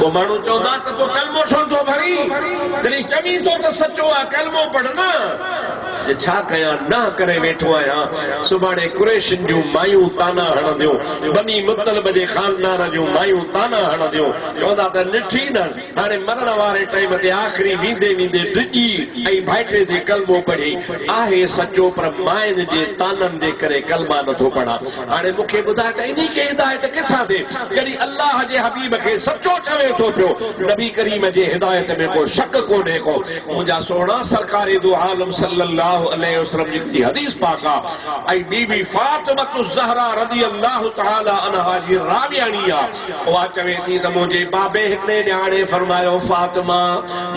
وہ مانو چودہ سے تو کلمو شن تو بھری تری چمی تو سچو ہے کلمو پڑھنا جے چھا کیا نہ کرے بیٹھو آیا سبانے قریشن جو مایوں تانا ہڑ دیو بنی مطلب جے خاندان جو مایوں تانا ہڑ دیو چودہ تا نٹھی نہ ہانے مرن وارے ٹائم تے آخری ویندے ویندے ڈجی ای بھائٹے دے کلمو پڑھی آہے سچو پر مائن جے تانن دے کرے کلمہ نہ تھو پڑھا ہانے مکھے بدھائے تا انہی کے ہدایت کتھا دے جڑی اللہ جے حبیب کے سچو چوے تو پیو نبی کریم جے ہدایت میں کو شک کو دے کو مجھا سونا سرکار دو عالم صلی اللہ علیہ وسلم جی حدیث پاکا ای بی بی فاطمہ الزہرا رضی اللہ تعالی عنہا جی راویانیہ وہ چوے تھی تو مجھے بابے ہکنے نیاڑے فرمایو فاطمہ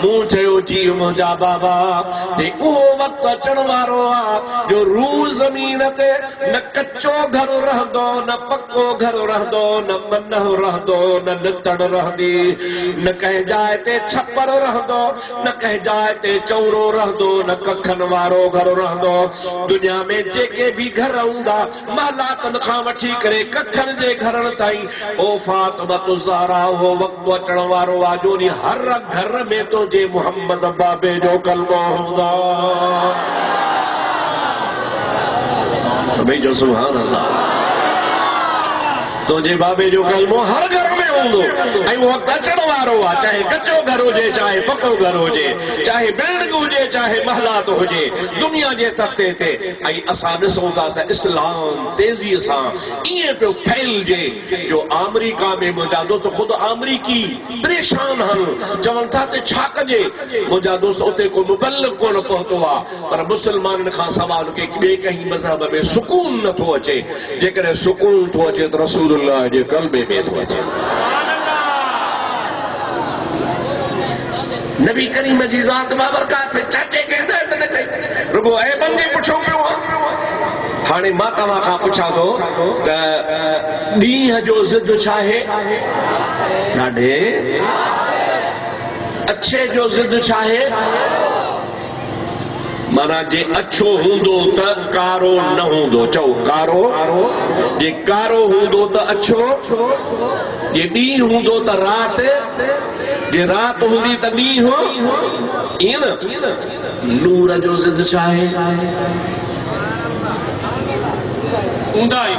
موں چیو جی مجھا بابا تے اوہ وقت اچن وارو آ جو روز زمین تے نہ کچو گھر رہ دو نہ پکو گھر رہ دو نہ منہ رہ دو نہ لتڑ رہ دی نہ کہہ جائے تے چھپر رہ دو نہ کہہ جائے تے چورو رہ دو نہ ککھن وارو گھر رہ دو دنیا میں جے کے بھی گھر ہوندا محلہ تنخواہ وٹھی کرے ککھن جے گھرن تائیں او فاطمہ الزہرا ہو وقت اچن وارو آجونی ہر گھر میں تو جے محمد بابے جو کلمہ ہوندا سبھی جو سبحان اللہ تو جے بابے جو کلمو ہر گھر میں ہوندو ای وہ وقت اچن وارو آ چاہے کچو گھر ہو جے چاہے پکو گھر ہو جے چاہے بلڈنگ ہو جے چاہے محلات ہو جے دنیا جے تختے تے ای اساں ڈسوں تا اسلام تیزی ساں یہ پہ پھیل جے جو امریکہ میں مجھا دوست خود امریکی پریشان ہن چون تھا تے چھا کجے مجھا دوست اتے کو مبلغ کو نہ پہتو آ پر مسلمان خان سوال کے بے کہیں مذہب میں سکون نہ تھو اچے جے کرے سکون تھو اچے تو رسول اللہ جے قلبے میں تھو اچے نبی کریم جی ذات بابرکات چاچے کے ہدایت نہ کئی رگو اے بندے پوچھو پیو ہانے ماتا ماں پوچھا دو ڈیہ جو ضد چاہے ڈاڈے اچھے جو ضد چاہے مانا جے اچھو ہوندو تا کارو نہ ہوندو چو کارو جے کارو ہوندو تا اچھو جے ڈی ہوندو تا رات جے رات ہوندی تا ڈی ہو یہ نا نور جو ضد چاہے اوندائی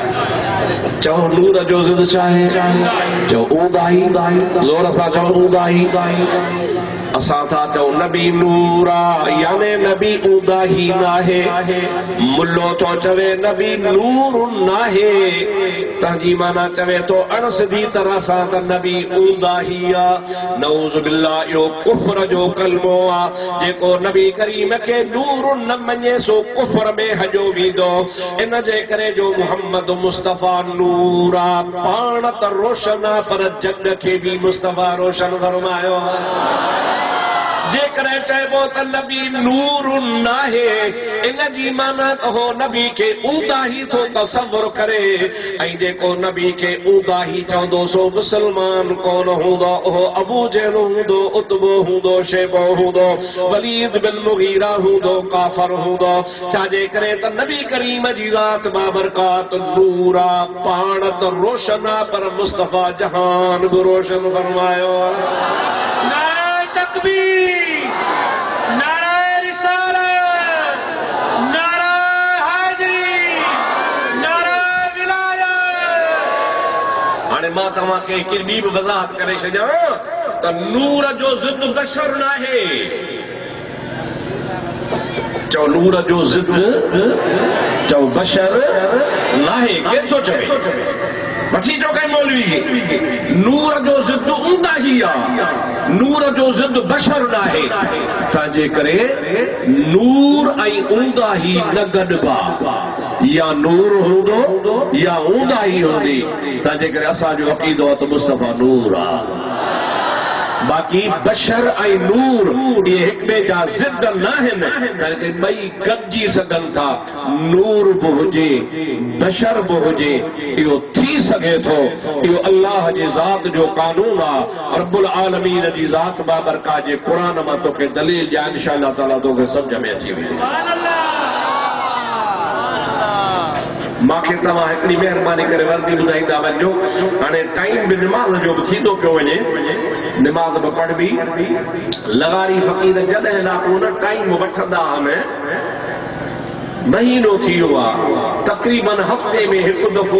چو نور جو ضد چاہے چو اوندائی زور سا چو اوندائی اساں تھا چو نبی نورا یعنی نبی اوندہ ہی ناہے ملو تو چوے نبی نور ناہے تہجی مانا چوے تو انس دی طرح سا تا نبی اوندہ ہی آ نعوذ باللہ یو کفر جو کلمو آ جے کو نبی کریم کے نور نہ منجے سو کفر میں حجو بھی دو ان جے کرے جو محمد مصطفیٰ نورا پانت روشنا پر جگ کے بھی مصطفیٰ روشن فرمایو جے کرے چاہے وہ تا نبی نور ناہے ان جی مانا تو ہو نبی کے اوندہ ہی تو تصور کرے این جے کو نبی کے اوندہ ہی چاندو سو مسلمان کون ہوندو ہو ابو جہل ہوندو اتبو ہوندو شیبو ہوندو ولید بن مغیرہ ہوندو کافر ہوندو چاہے کرے تا نبی کریم جی ذات بابرکات نورا پانت روشنا پر مصطفیٰ جہان بروشن فرمایو تکبیر نعرہ رسالت نعرہ حاضری نعرہ ولایت آنے ماتا ماں کے کربیب وضاحت کرے شجا تو نور جو ضد بشر نہ ہے چو نور جو ضد چو بشر نہ ہے کہ تو چوے بچی جو کہیں مولوی نور جو ضد اوندہ ہی آ نور جو ضد بشر نہ ہے تاجے کرے نور آئی اوندہ ہی نگد با یا نور ہوندو یا اوندہ ہی ہوندی تاجے کرے اسا جو عقیدہ تو مصطفیٰ نور آ باقی بشر آئی نور یہ حکمے جا ضد نہ ہے بلکہ بھئی گنجی سگن تھا نور بہجے بشر بہجے یہ تھی سگے تھو یہ اللہ جی ذات جو قانون آ رب العالمین جی ذات بابرکا جے قرآن میں تو کہ دلیل جا انشاءاللہ تعالیٰ تو کہ سمجھ میں اچھی ہوئی ماں کے تمہاں اتنی مہربانی کرے وردی بدائی دعوت جو ہانے ٹائم بنمال جو تھی تو کیوں وجے نماز پڑھ بھی لغاری فقیر جڏهن لا ان ٹائم وٹھندا ہمیں مہینو تھی ہوا تقریباً ہفتے میں ایک دفعہ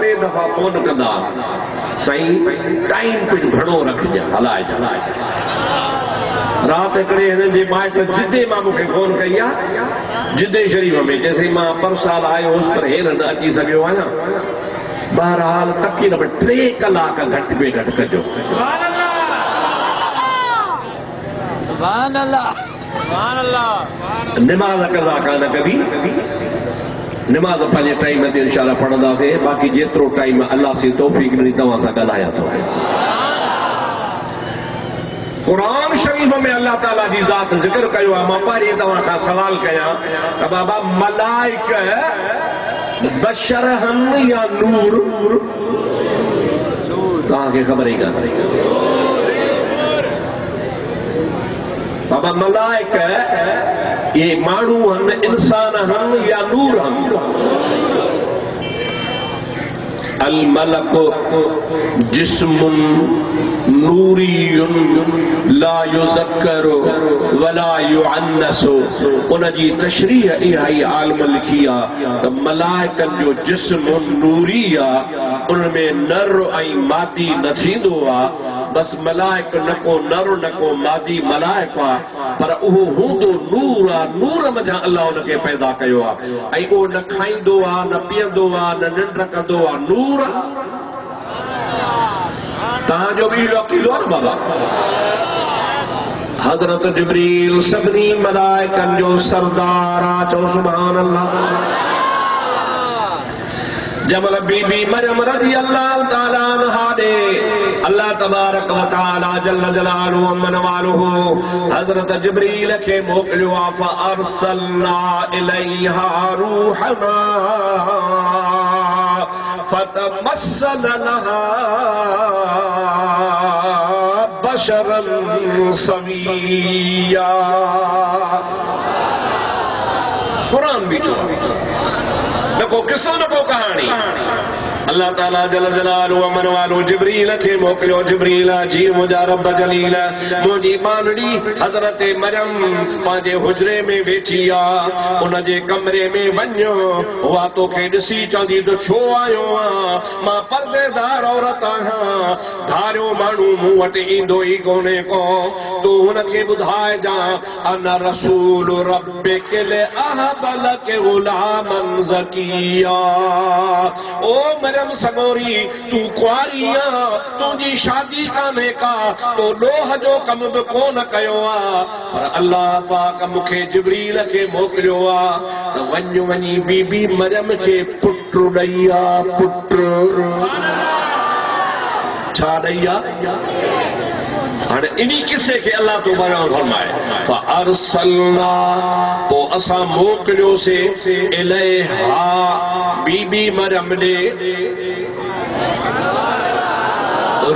3 دفعہ فون کندا سائیں ٹائم کچھ گھڻو رکھجا ہلائے جا رات ہکڑے ہن جي مائٹ جدي ماں مکھے فون کئی جدي شریف میں جیسے ماں پر سال آئے اس پر ہیر نہ اچي سگھيو آيا بہرحال تقریباً 3 کلاک گھٹ میں گھٹ کجو سبحان اللہ سبحان اللہ نماز قضا کانا کبھی نماز پانچے ٹائم تے انشاءاللہ پڑھندا سے باقی جیترو ٹائم اللہ سے توفیق ڈنی تواں سان ڳالهايا تو قرآن شریف میں اللہ تعالیٰ جی ذات ذکر کیو ہے. ماں پہری تواں کھا سوال کیا کہ بابا ملائکہ بشر ہن یا نور تاں کے خبر ہی کر بابا ملائکہ یہ مانو ہن انسان ہن یا نور ہن الملک جسم نوری لا یذکر ولا یعنس ان جی تشریح اہائی عالم لکھیا ملائکن جو جسم نوری ان میں نر ای مادی نہ تھیندو بس ملائک نکو نر نکو مادی ملائک پر اوہ ہوندو نور نور مجھا اللہ ان کے پیدا کیو ای او نہ کھائیندو نہ پیندو نہ ننڈ کندو نور تاں جو بھی عقیدو بابا حضرت جبریل سبنی ملائکن جو سردارا چو سبحان اللہ جب بی بی مریم رضی اللہ تعالیٰ عنہ دے اللہ تبارک و تعالیٰ جل جلالہ امن والہ حضرت جبریل کے موکلوا فارسلنا الیہا روحنا فتمثل لها بشرا سویا قرآن بھی جو نہ کو قصہ نہ کو کہانی اللہ تعالیٰ جل جلالہ امن والو جبریل کے موکلو جبریل جی مجھا رب جلیل مجھے مانڑی حضرت مریم پانجے حجرے میں بیچیا ان جے کمرے میں ونیو ہوا تو کے ڈسی چاندی تو چھو آئیو ماں پردے دار عورت ہاں دھاریو مانو موٹ ایندو ہی کونے کو تو ان کے بدھائے جا انا رسول ربک لے احب لک غلاما زکیا او مریم سگوری تو کواریا تجھی شادی کانے کا تو لوہ جو کم بکو نہ کیو پر اللہ پاک مکھے جبریل کے موکلو ونجو ونی بی بی مریم کے پٹر ڈیا پٹر چھا ڈیا اور انہی قصے کے اللہ تو بیان فرمائے فارسلنا تو اسا موکلو سے الیہا بی بی مریم نے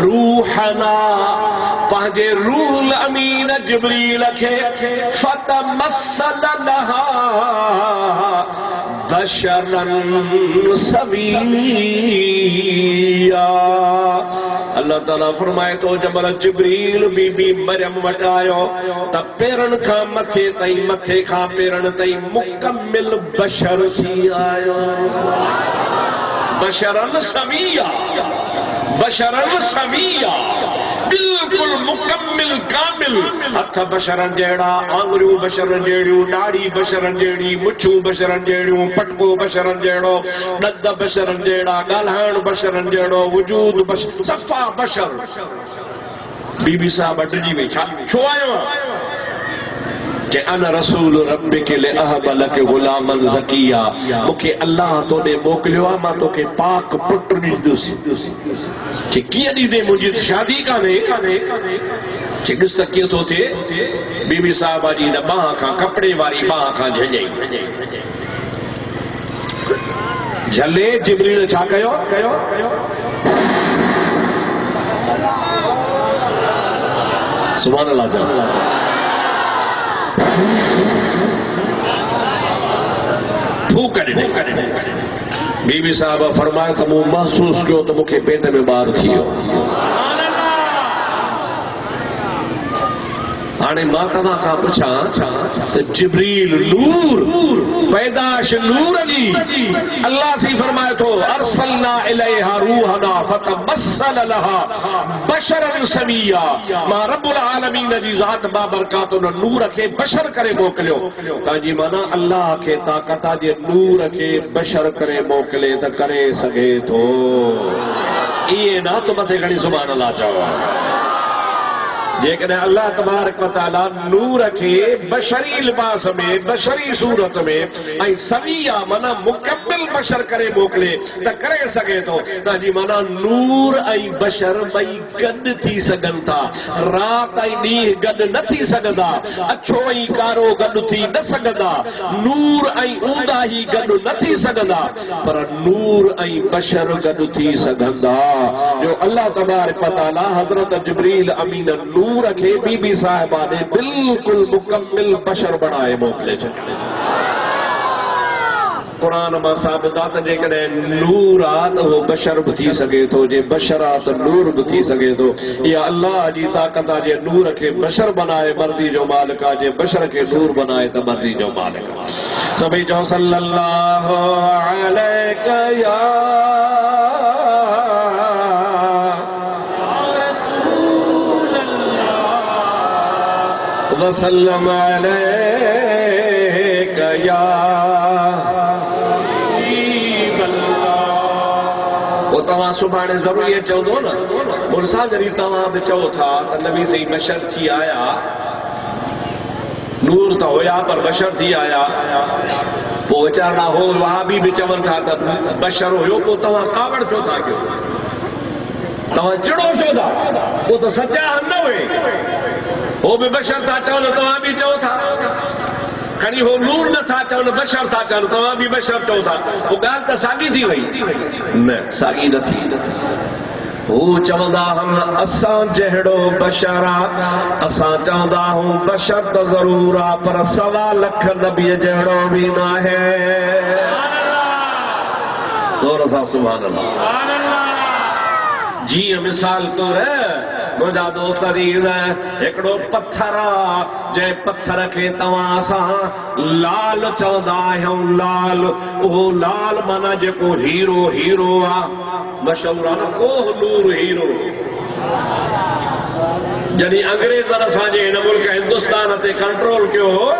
روحنا پانجے روح الامین جبریل کے فتمثل لها بشرا سویا اللہ تعالیٰ فرمائے تو جب جبریل بی بی مریم وٹایو تب پیرن کا متھے تئی متھے کا پیرن تئی مکمل بشر تھی آیو بشرن سویا بشرن سویا بالکل مکمل کامل ہتھ بشرن جیڑا آنگریوں بشرن جیڑیوں ڈاڑی بشرن جیڑی مچھو بشرن جیڑیوں پٹکو بشرن جیڑو ڈد بشرن جیڑا گالہان بشرن جیڑو وجود بشر صفا بشر بی بی صاحب اٹجی میں چھو آئے کہ انا رسول ربک لے احب لک غلاما زکیا مکھے اللہ تو نے موکلیا ماں تو کے پاک پٹر ڈیندو سی کہ کیا دی دے مجھے شادی کا نے کہ گست کیا تو تھے بی بی صاحبہ جی نہ باں کھا کپڑے واری باں کھا جھنجائی جھلے جبریل چھا کہو سبحان اللہ جان بی بی صاحبہ فرمائے کہ مو محسوس کیوں تو مکھے پیٹ میں بار تھیو آنے ماں تمہاں کا پچھا تو جبریل نور پیداش نور جی اللہ سی فرمائے تو ارسلنا الیہا روحنا فتمثل لها بشرا سویا ماں رب العالمین جی ذات بابرکاتو نے نور کے بشر کرے موکلیو تا جی مانا اللہ کے طاقتہ جے نور کے بشر کرے موکلے تا کرے سگے تو یہ نا تو متے گھڑی سبحان اللہ چاہو لیکن اللہ تبارک و تعالی نور کے بشری لباس میں بشری صورت میں ای سویہ منا مکمل بشر کرے موکلے تا کرے سکے تو تا جی منا نور ای بشر بئی گد تھی سگن تھا رات ای نیہ گد نہ تھی سگدا اچھو ای کارو گد تھی نہ سگدا نور ای اوندا ہی گد نہ تھی سگدا پر نور ای بشر گد تھی سگندا جو اللہ تبارک و تعالی حضرت جبریل امین نور رکھے بی بی صاحبہ نے بالکل مکمل بشر بنائے موکلے چکے قرآن میں ثابتات جے کنے نورات وہ بشر بتھی سکے تو جے بشرات نور بتھی سکے تو یا اللہ جی طاقتہ جے نور کے بشر بنائے مردی جو مالکہ جے بشر کے نور بنائے تو مردی جو مالکہ سبھی جو صلی اللہ علیہ یا وسلم علیک یا حبیب اللہ وہ تمہاں سبحانے ضرور یہ چاہو دو نا مرسا جری تمہاں بھی چاہو تھا نبی سے بشر تھی آیا نور تا ہویا پر بشر تھی آیا وہ چارنا ہو وہاں بھی چون تھا بشر ہوئے کو تمہاں کاوڑ چو تھا کیوں تمہاں چڑو شو تھا وہ تو سچا ہم نہ ہوئے وہ بھی بشر تھا چاہو تو وہاں بھی چاہو تھا کھڑی وہ نور نہ تھا چاہو بشر تھا چاہو تو وہاں بھی بشر چاہو تھا وہ گال تا ساگی تھی ہوئی نہ ساگی نہ تھی وہ چوندہ ہم اسان جہڑو بشرا اسان چوندہ ہوں بشر تو ضرورا پر سوا لکھ نبی جہڑو بھی نہ ہے دور سا سبحان اللہ جی مثال تو ہے مجھا دوست عزیز ہے ایکڑو پتھرا جے پتھر کے تواسا لال چوندہ ہوں لال وہ لال مانا جے کو ہیرو ہیرو آ مشہوران کوہ نور ہیرو جنہی انگریزن اساں جے ملک ہندوستان تے کنٹرول کیوں ہو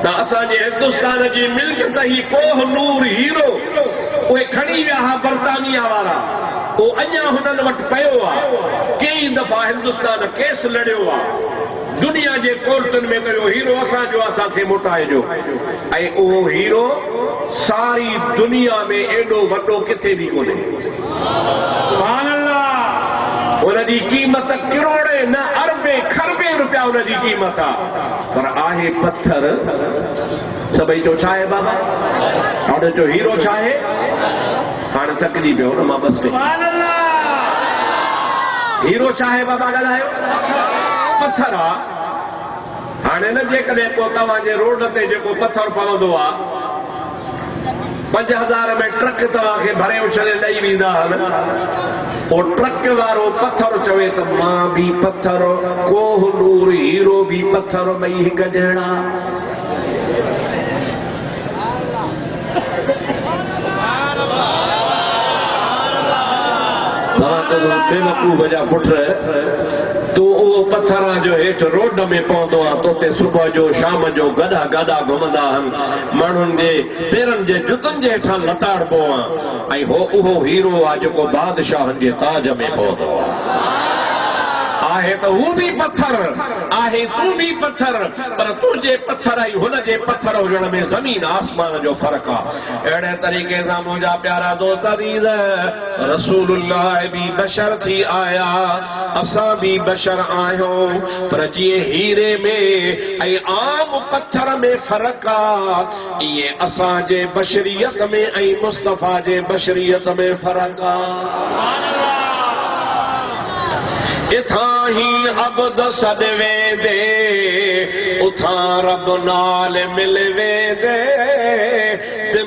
تا اساں جے ہندوستان جی ملک تہی کوہ نور ہیرو وہ کھڑی ویا برطانیہ وارا وہ انیا ہنن وٹ پہو آ کئی دفعہ ہندوستان کیس لڑیو آ دنیا جے کورٹن میں کہو ہیرو اساں جو اساں کے موٹائے جو اے او ہیرو ساری دنیا میں ایڈو وڈو کتے بھی کونے سبحان اللہ انہاں دی قیمت کروڑے نہ اربے کھربے روپیہ انہاں دی قیمت پر آہے پتھر سبھی جو چاہے بابا اور جو ہیرو چاہے ہاں تکلی پہ ہو نا بس پہ ہیرو چاہے بابا گلائے پتھر آ ہاں نہ جے کدے کو تواں جے روڈ تے جے کو پتھر پوندو آ 5000 میں ٹرک تواں کے بھرے اچھلے ڈئی ویندا او ٹرک وارو پتھر چوے تو ماں بھی پتھر کوہ نور ہیرو بھی پتھر بئی ہک جہڑا بے وقوع وجہ پٹ رہے تو وہ پتھرا جو ہیٹ روڈ میں پہنچو آ تو تے صبح جو شام جو گدا گدا گھمندا ہن مانن دے پیرن دے جتن جے ٹھا لتاڑ پو آ ہو او ہیرو آ جو کو بادشاہ دے تاج میں پہنچو آہے تو وہ بھی پتھر آہے تو بھی پتھر پر تجھے پتھر آئی ہونا جے پتھر ہو جڑ میں زمین آسمان جو فرق آ ایڑے طریقے سے مجھا پیارا دوست عزیز ہے رسول اللہ بھی بشر تھی آیا اسا بھی بشر آئیوں پر جیے ہیرے میں ای عام پتھر میں فرق آ یہ اسا جے بشریت میں ای مصطفیٰ جے بشریت میں فرق آ اتھاں ہی عبد صدوے دے اتھاں رب نال ملوے دے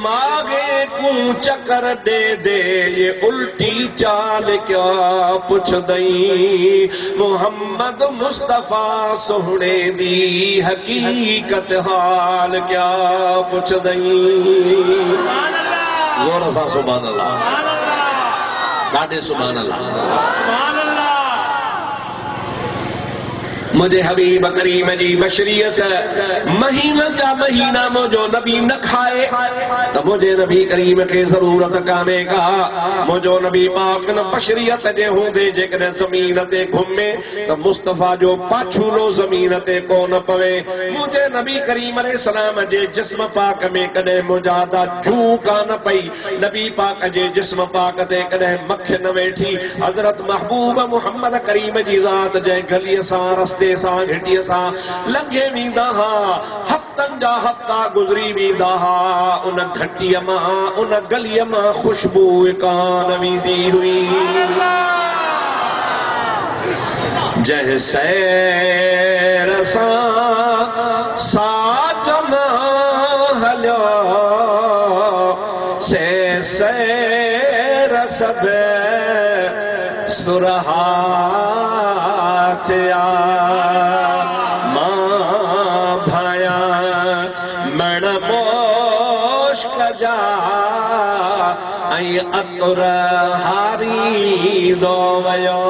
دماغ کو چکر دے دے یہ الٹی چال کیا پوچھ دئی محمد مصطفیٰ سونے دی حقیقت حال کیا پوچھ دئی زور سا سبحان اللہ ڈاڈے سبحان اللہ مجھے حبیب کریم جی بشریت مہینہ کا مہینہ مجھو نبی نہ کھائے تو مجھے نبی کریم کے ضرورت کانے کا مجھو نبی پاک نہ بشریت جے ہوں دے جے کنے زمینتے گھومے تو مصطفیٰ جو پاچھولو زمینتے کو نہ پوے مجھے نبی کریم علیہ السلام جے جسم پاک میں کنے مجادہ جھوکا نہ پئی نبی پاک جے جسم پاک دے کنے مکھ نہ بیٹھی حضرت محبوب محمد کریم جی ذات جے گلی سان رستے سان گھٹی سان لنگے ویندہ ہفتن جا ہفتہ گزری ویندہ ان گھٹی ماں ان گلی ماں خوشبو کان ویندی ہوئی جیسے رسان ساتنا ہلو سے سیر سب سرحات ماں بھایا من موش کجا ای اتر ہاری دو ویو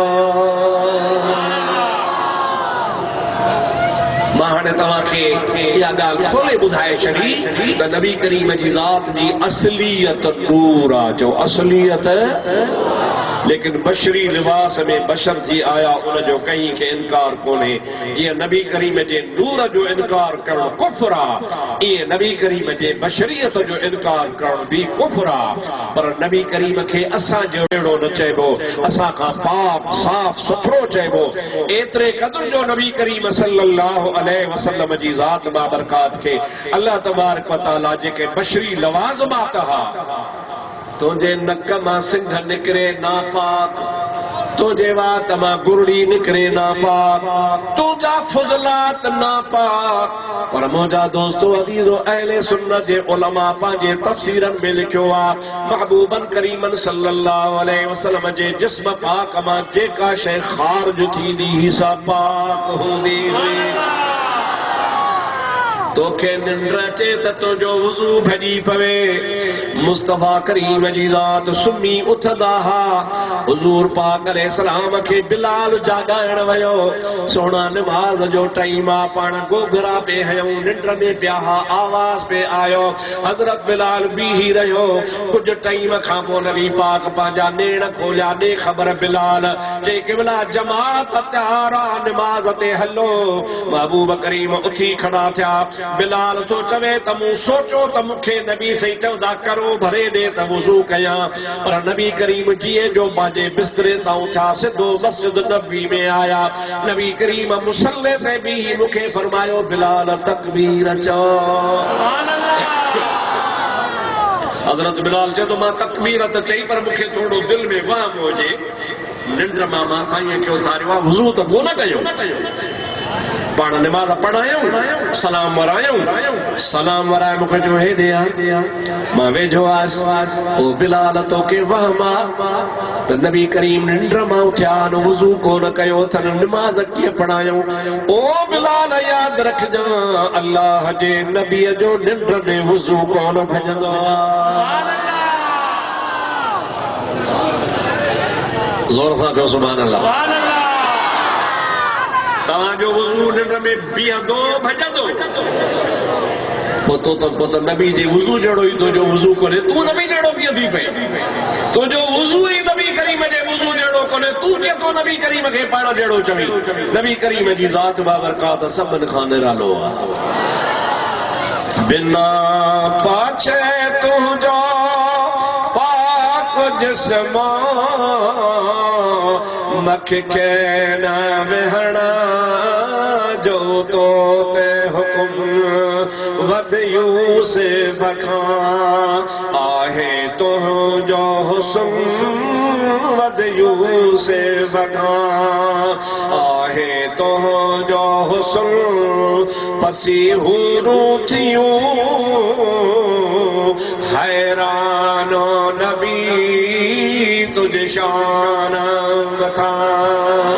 ماہنے تمہاں کے یا گال کھولے بدھائے چڑی تو نبی کریم جی ذات جی اصلیت پورا جو اصلیت لیکن بشری لباس میں بشر جی آیا ان جو کہیں کہ انکار کونے یہ نبی کریم جے نور جو انکار کرن کفرا یہ نبی کریم جے بشریت جو انکار کرن بھی کفرا پر نبی کریم کے اساں جوڑو نہ چاہبو اساں کا پاک صاف ستھرو چاہبو ایترے قدر جو نبی کریم صلی اللہ علیہ وسلم جی ذات بابرکات کے اللہ تبارک و تعالیٰ جے کے بشری لوازمات ہا تجھے نک ماں سنگھ نکرے ناپاک تجھے وات ماں گرڑی نکرے ناپاک تجھا فضلات ناپاک پر موجہ دوستو عزیز و اہل سنت جے علماء پانجے تفسیرن میں لکھوا محبوباً کریماً صلی اللہ علیہ وسلم جے جسم پاک ماں جے کا شے خارج تھی دی حصہ پاک ہو دی ہوئی تو کہ نندرچے تو جو وضو بھجی پوے مصطفیٰ کریم جی ذات سمی اتھداہا حضور پاک علیہ السلام کے بلال جاگائن ویو سونا نماز جو ٹائمہ پان گوگرا پہ ہیوں نندر میں پیاہا آواز پہ آیو حضرت بلال بھی ہی رہو کچھ ٹائم کھامو نبی پاک پانجا نیڑ کھولیا نے خبر بلال جے قبلہ جماعت تیارا نماز تے ہلو محبوب کریم اتھی کھڑا تھیا بلال تو چوے تمو سوچو تمو کھے نبی سے چوزا کرو بھرے دے تموزو کیا پر نبی کریم جیے جو باجے بسترے تاؤں تھا سدھو مسجد نبی میں آیا نبی کریم مسلح سے بھی مکھے فرمایو بلال تکبیر چو حضرت بلال چے تو ماں تکبیرت چاہی پر مکھے تھوڑو دل میں وہاں موجے نندر ماما سائیں کیوں تھاروا وضو تو وہ نہ کہو پانا نماز پڑھایوں سلام ورایوں سلام ورائے مکھے جو ہے دیا ماں وے جو آس او بلال تو کے وہما تو نبی کریم نندر ماں اٹھیان وضو کو نہ کہو تھن نماز کیا پڑھایوں او بلال یاد رکھ جا اللہ جے نبی جو نندر نے وضو کو نہ بھجنگا زور سا جو سبحان اللہ تمہاں جو وضو نندر میں بیاں دو بھجا دو پتو نبی جے وضو جڑو ہی تو جو وضو کنے تو نبی جڑو بھی دی پہ تو جو وضو ہی نبی کریم جے وضو جڑو کنے تو کیا تو نبی کریم کے پانا جڑو چوی نبی کریم جی ذات بابرکات سبن خان رالو بنا پاچھے تو جو پاک جسمان مکھ کے نام ہنا جو تو تے حکم ودیوں سے بکھان آہے تو جو حسن ودیوں سے بکھان آہے تو جو حسن پسی ہو روتیوں حیران و نبی تجھ شان بتاؤں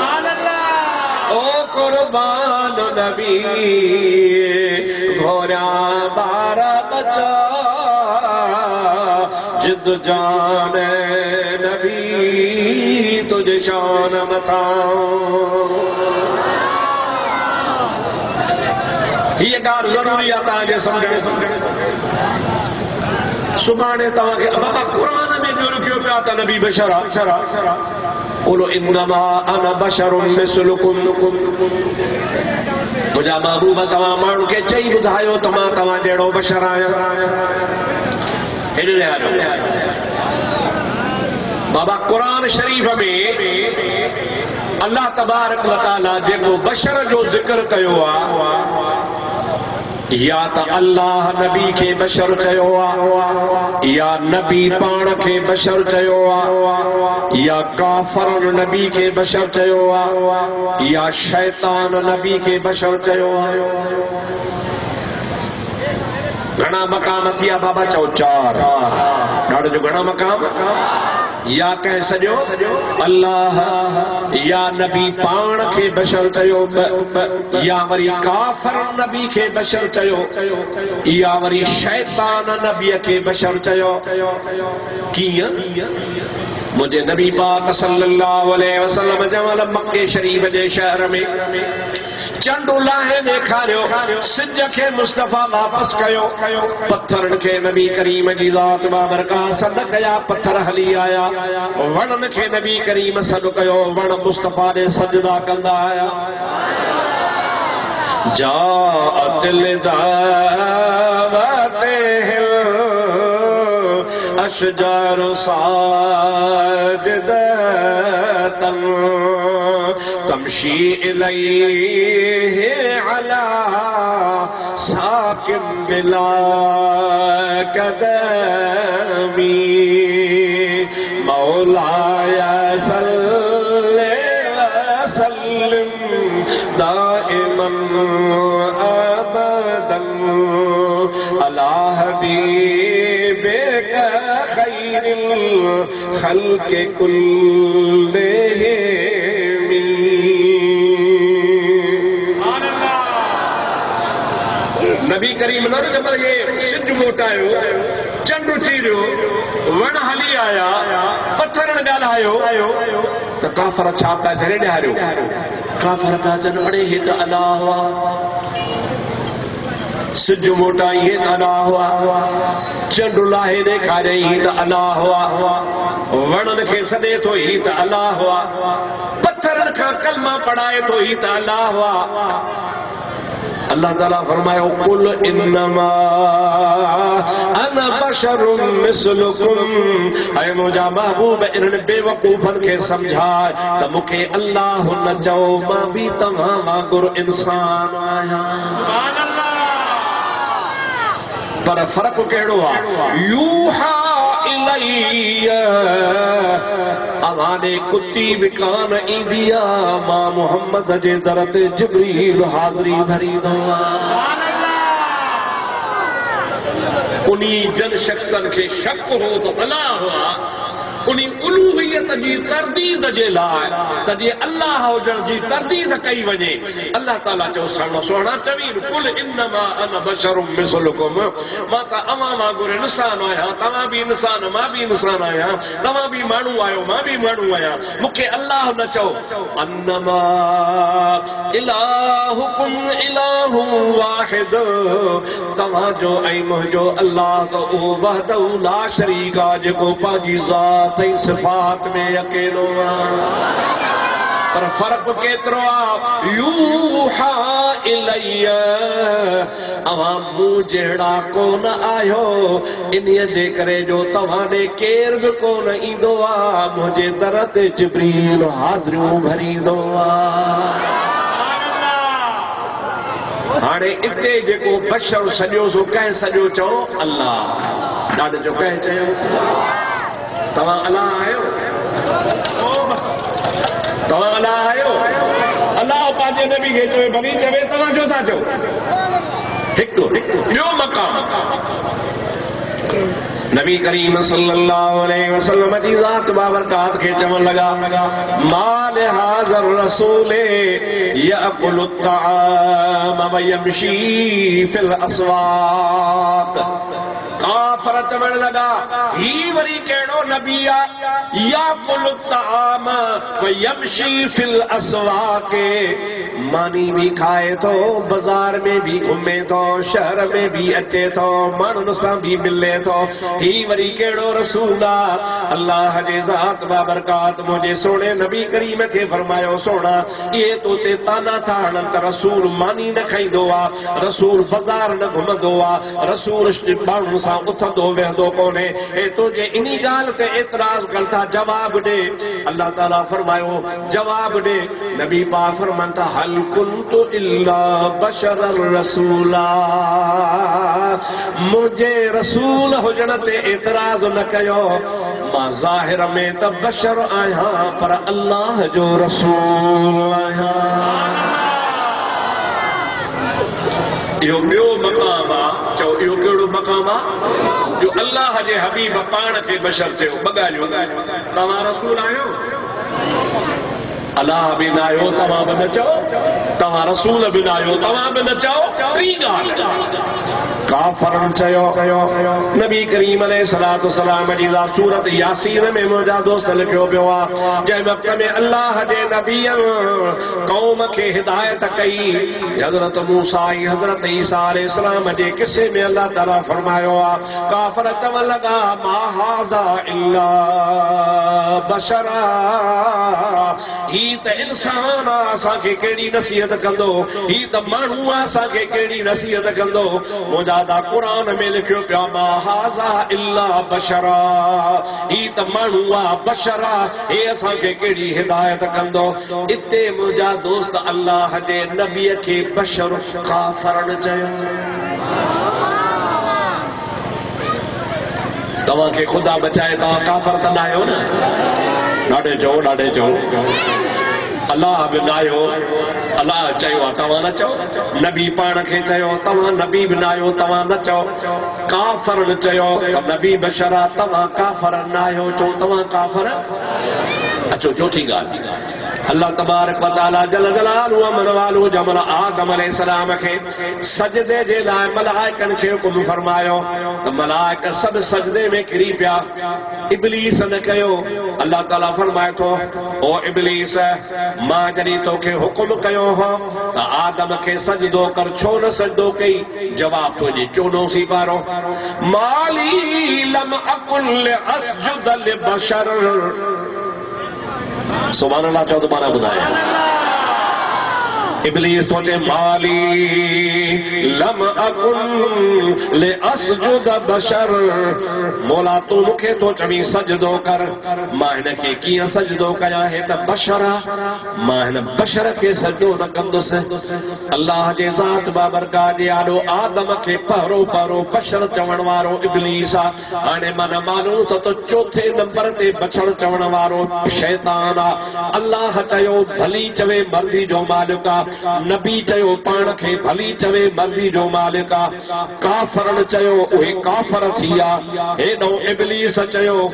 او قربان و نبی گھوڑا بارہ بچا جد جان نبی تجھ شان بتاؤں یہ گار ضروری آتا ہے سمجھے سبحانے تواں کے بابا قرآن میں جو رکھیو پہ آتا نبی بشرا قولو انما انا بشر مثلکم مجھا محبوبہ تواں مانو کے چئی بدھائیو تواں جیڑو بشر آیا انہوں نے آجو بابا قرآن شریف میں اللہ تبارک و تعالیٰ جیکو بشر جو ذکر کیو آ یا تا اللہ نبی کے بشر چیو آ یا نبی پان کے بشر چیو آ یا کافر نبی کے بشر چیو آ یا شیطان نبی کے بشر چیو آ گھنا مقام تھیا بابا چو چار ڈاڑو جو گھنا مقام یا کہہ سجو اللہ یا نبی پان کے بشر چیو یا وری کافر نبی کے بشر چیو یا وری شیطان نبی کے بشر چیو کیا مجھے نبی پاک صلی اللہ علیہ وسلم جمال مکہ شریف جے شہر میں چند اللہ نے کھاریو سج کے مصطفیٰ واپس کیو پتھرن کے نبی کریم جی ذات بابرکا صد کیا پتھر حلی آیا ونن کے نبی کریم صد کیو ون مصطفیٰ نے سجدہ کندہ آیا جاءت لدعوتهم اشجار ساجدة تمشي إليه على ساق بلا قدم مولاي صل وسلم دائما أبدا على حبيبك خير الخلق كلهم نبی کریم نہ جب یہ سج موٹایو چنڈو چیریو ون ہلی آیا پتھرن گالایو تو کافر چھا پہ دھرے ڈھاریو کافر پہ جن اڑے ہی تو اللہ ہوا سج موٹائی ہی تو اللہ ہوا چنڈو لاہے نے کھارے ہی تو اللہ ہوا ونن کے سدے تو ہی تو اللہ ہوا پتھرن کا کلمہ پڑھائے تو ہی تو اللہ ہوا اللہ تعالیٰ فرمائے قل انما انا بشر مثلکم اے مجھا محبوب انہوں نے بے وقوفن کے سمجھائے تو مکے اللہ نہ چاہو ماں بھی تمام گر انسان آیا سبحان اللہ پر فرق کہڑو آ یوحا الیہ اوانے کتی بکان ایدیا ماں محمد جے درت جبریل حاضری بھری دوا انہی جن شخصن کے شک ہو تو بلا ہوا انہی الوہیت جی تردید جے لائے تجھے اللہ ہو جن جی تردید کئی وجے اللہ تعالیٰ جو سڑنا سوڑنا چویر قل انما انا بشر مثلکم ما تا اماما گرے نسان آیا تما بھی انسان ما بھی انسان آیا تما بھی مانو آیا ما بھی مانو آیا مکہ اللہ نہ چاہو انما الہکم الہ واحد تما جو ایمہ جو اللہ تو وحدہ لا شریکا جکو پاجی ذات صفات میں اکیلو پر فرق کیترو آپ یوحا الیہ عوام مو جہڑا کون آئیو انہی جے کرے جو توانے کیر بھی کون ایندو آ مجھے درد جبریل حاضروں بھری دو آ ہاڑے اتے جے کو بشر سجو سو کہیں سجو چاہو اللہ ڈاڑے جو کہیں چاہو تمہاں اللہ آئیو تمہاں اللہ آئیو اللہ پانچے نبی گئے چوئے بنی چوئے تمہاں جو تھا چو ہکتو بیو مقام نبی کریم صلی اللہ علیہ وسلم جی ذات بابرکات کے چمن لگا مال حاضر رسول یأکل الطعام ویمشی فی الاسواق کافر چمن لگا ہی وری کہڑو نبی یأکل الطعام ویمشی فی الاسواق مانی بھی کھائے تو بازار میں بھی گھومے تو شہر میں بھی اچے تو مانن سا بھی ملے تو ہی وری کیڑو رسولہ اللہ جے ذات بابرکات مجھے سونے نبی کریم کے فرمایو سونا یہ تو تے تانا تھانن رسول مانی نہ کھائی دوا رسول بازار نہ گھوم دوا رسول مانن سا اتھدو وہدو کونے اے تو جے انہی گال تے اعتراض کرتا جواب دے اللہ تعالیٰ فرمایو جواب دے نبی پاک فرمانتا حل کنت الا بشر الرسولا مجھے رسول حجنت اعتراض نہ کیو ما ظاہر میں تب بشر آیا پر اللہ جو رسول آیا یہ بیو مقامہ چو یہ کیڑو مقامہ جو اللہ جے حبیب پان کے بشر تھے بگا جو تمہا رسول آئے اللہ بھی نائیو تمام نہ چاہو تمہا رسول بھی نائیو تمام نہ چاہو تی گال کافرن چاہو نبی کریم علیہ السلام جیزا سورت یاسین میں مجھا دوست لکھو بیوا جائے مکہ میں اللہ جے نبی قوم کے ہدایت کئی حضرت موسیٰ حضرت عیسیٰ علیہ السلام جے کسے میں اللہ تعالیٰ فرمایو کافر چمن لگا ما ہادا الا بشرا ہی تا انسان آسا کے کیڑی نصیحت کندو ہی تا مانو آسا کے کیڑی نصیحت کندو مجھادا قرآن میں لکھو پیا ما ہاذا الا بشرا ہی تا مانو بشرا اے آسا کے کیڑی ہدایت کندو اتے مجھا دوست اللہ جے نبی کے بشر کافرن چاہیے تمہاں کے خدا بچائے تا کافر تنائیو نا ڈاڑے جو اللہ بنائیو اللہ چاہیو تمہاں نہ چاہو نبی پان کے چاہیو تمہاں نبی بنائیو تمہاں نہ چاہو کافر نہ چاہیو نبی بشرا تمہاں کافر نائیو چو تمہاں کافر اچھو چوتھی گال اللہ تبارک و تعالی جل جلالہ امن والو جمل آدم علیہ السلام کے سجدے جے لائے ملائکن کے حکم فرمایو ملائکن سب سجدے میں کری پیا ابلیس نہ کہو اللہ تعالیٰ فرمائے تو او ابلیس ماں جنی تو کے حکم کہو ہو آدم کے سجدو کر چھو نہ سجدو کئی جواب تو جی چونو سی پارو مالی لم اکل اسجد لبشر سبحان اللہ چاہو دوبارہ بنائے ابلیس تو چے مالی لم اکن لے اسجد بشر مولا تو مکھے تو چمی سجدو کر ماہن کے کیا سجدو کیا ہے تا بشرا ماہن بشر کے سجدو نہ کندو سے اللہ جے ذات بابرکات دیارو آدم کے پہرو پہرو بشر چونوارو ابلیسا آنے من مانو تو چوتھے نمبر تے بشر چونوارو شیطانا اللہ چاہو بھلی چوے مردی جو مالکا نبی چاہو پان کے بھلی چوے مردی جو مالکا کافرن چاہو اوہی کافر تھیا اے نو ابلیس چاہو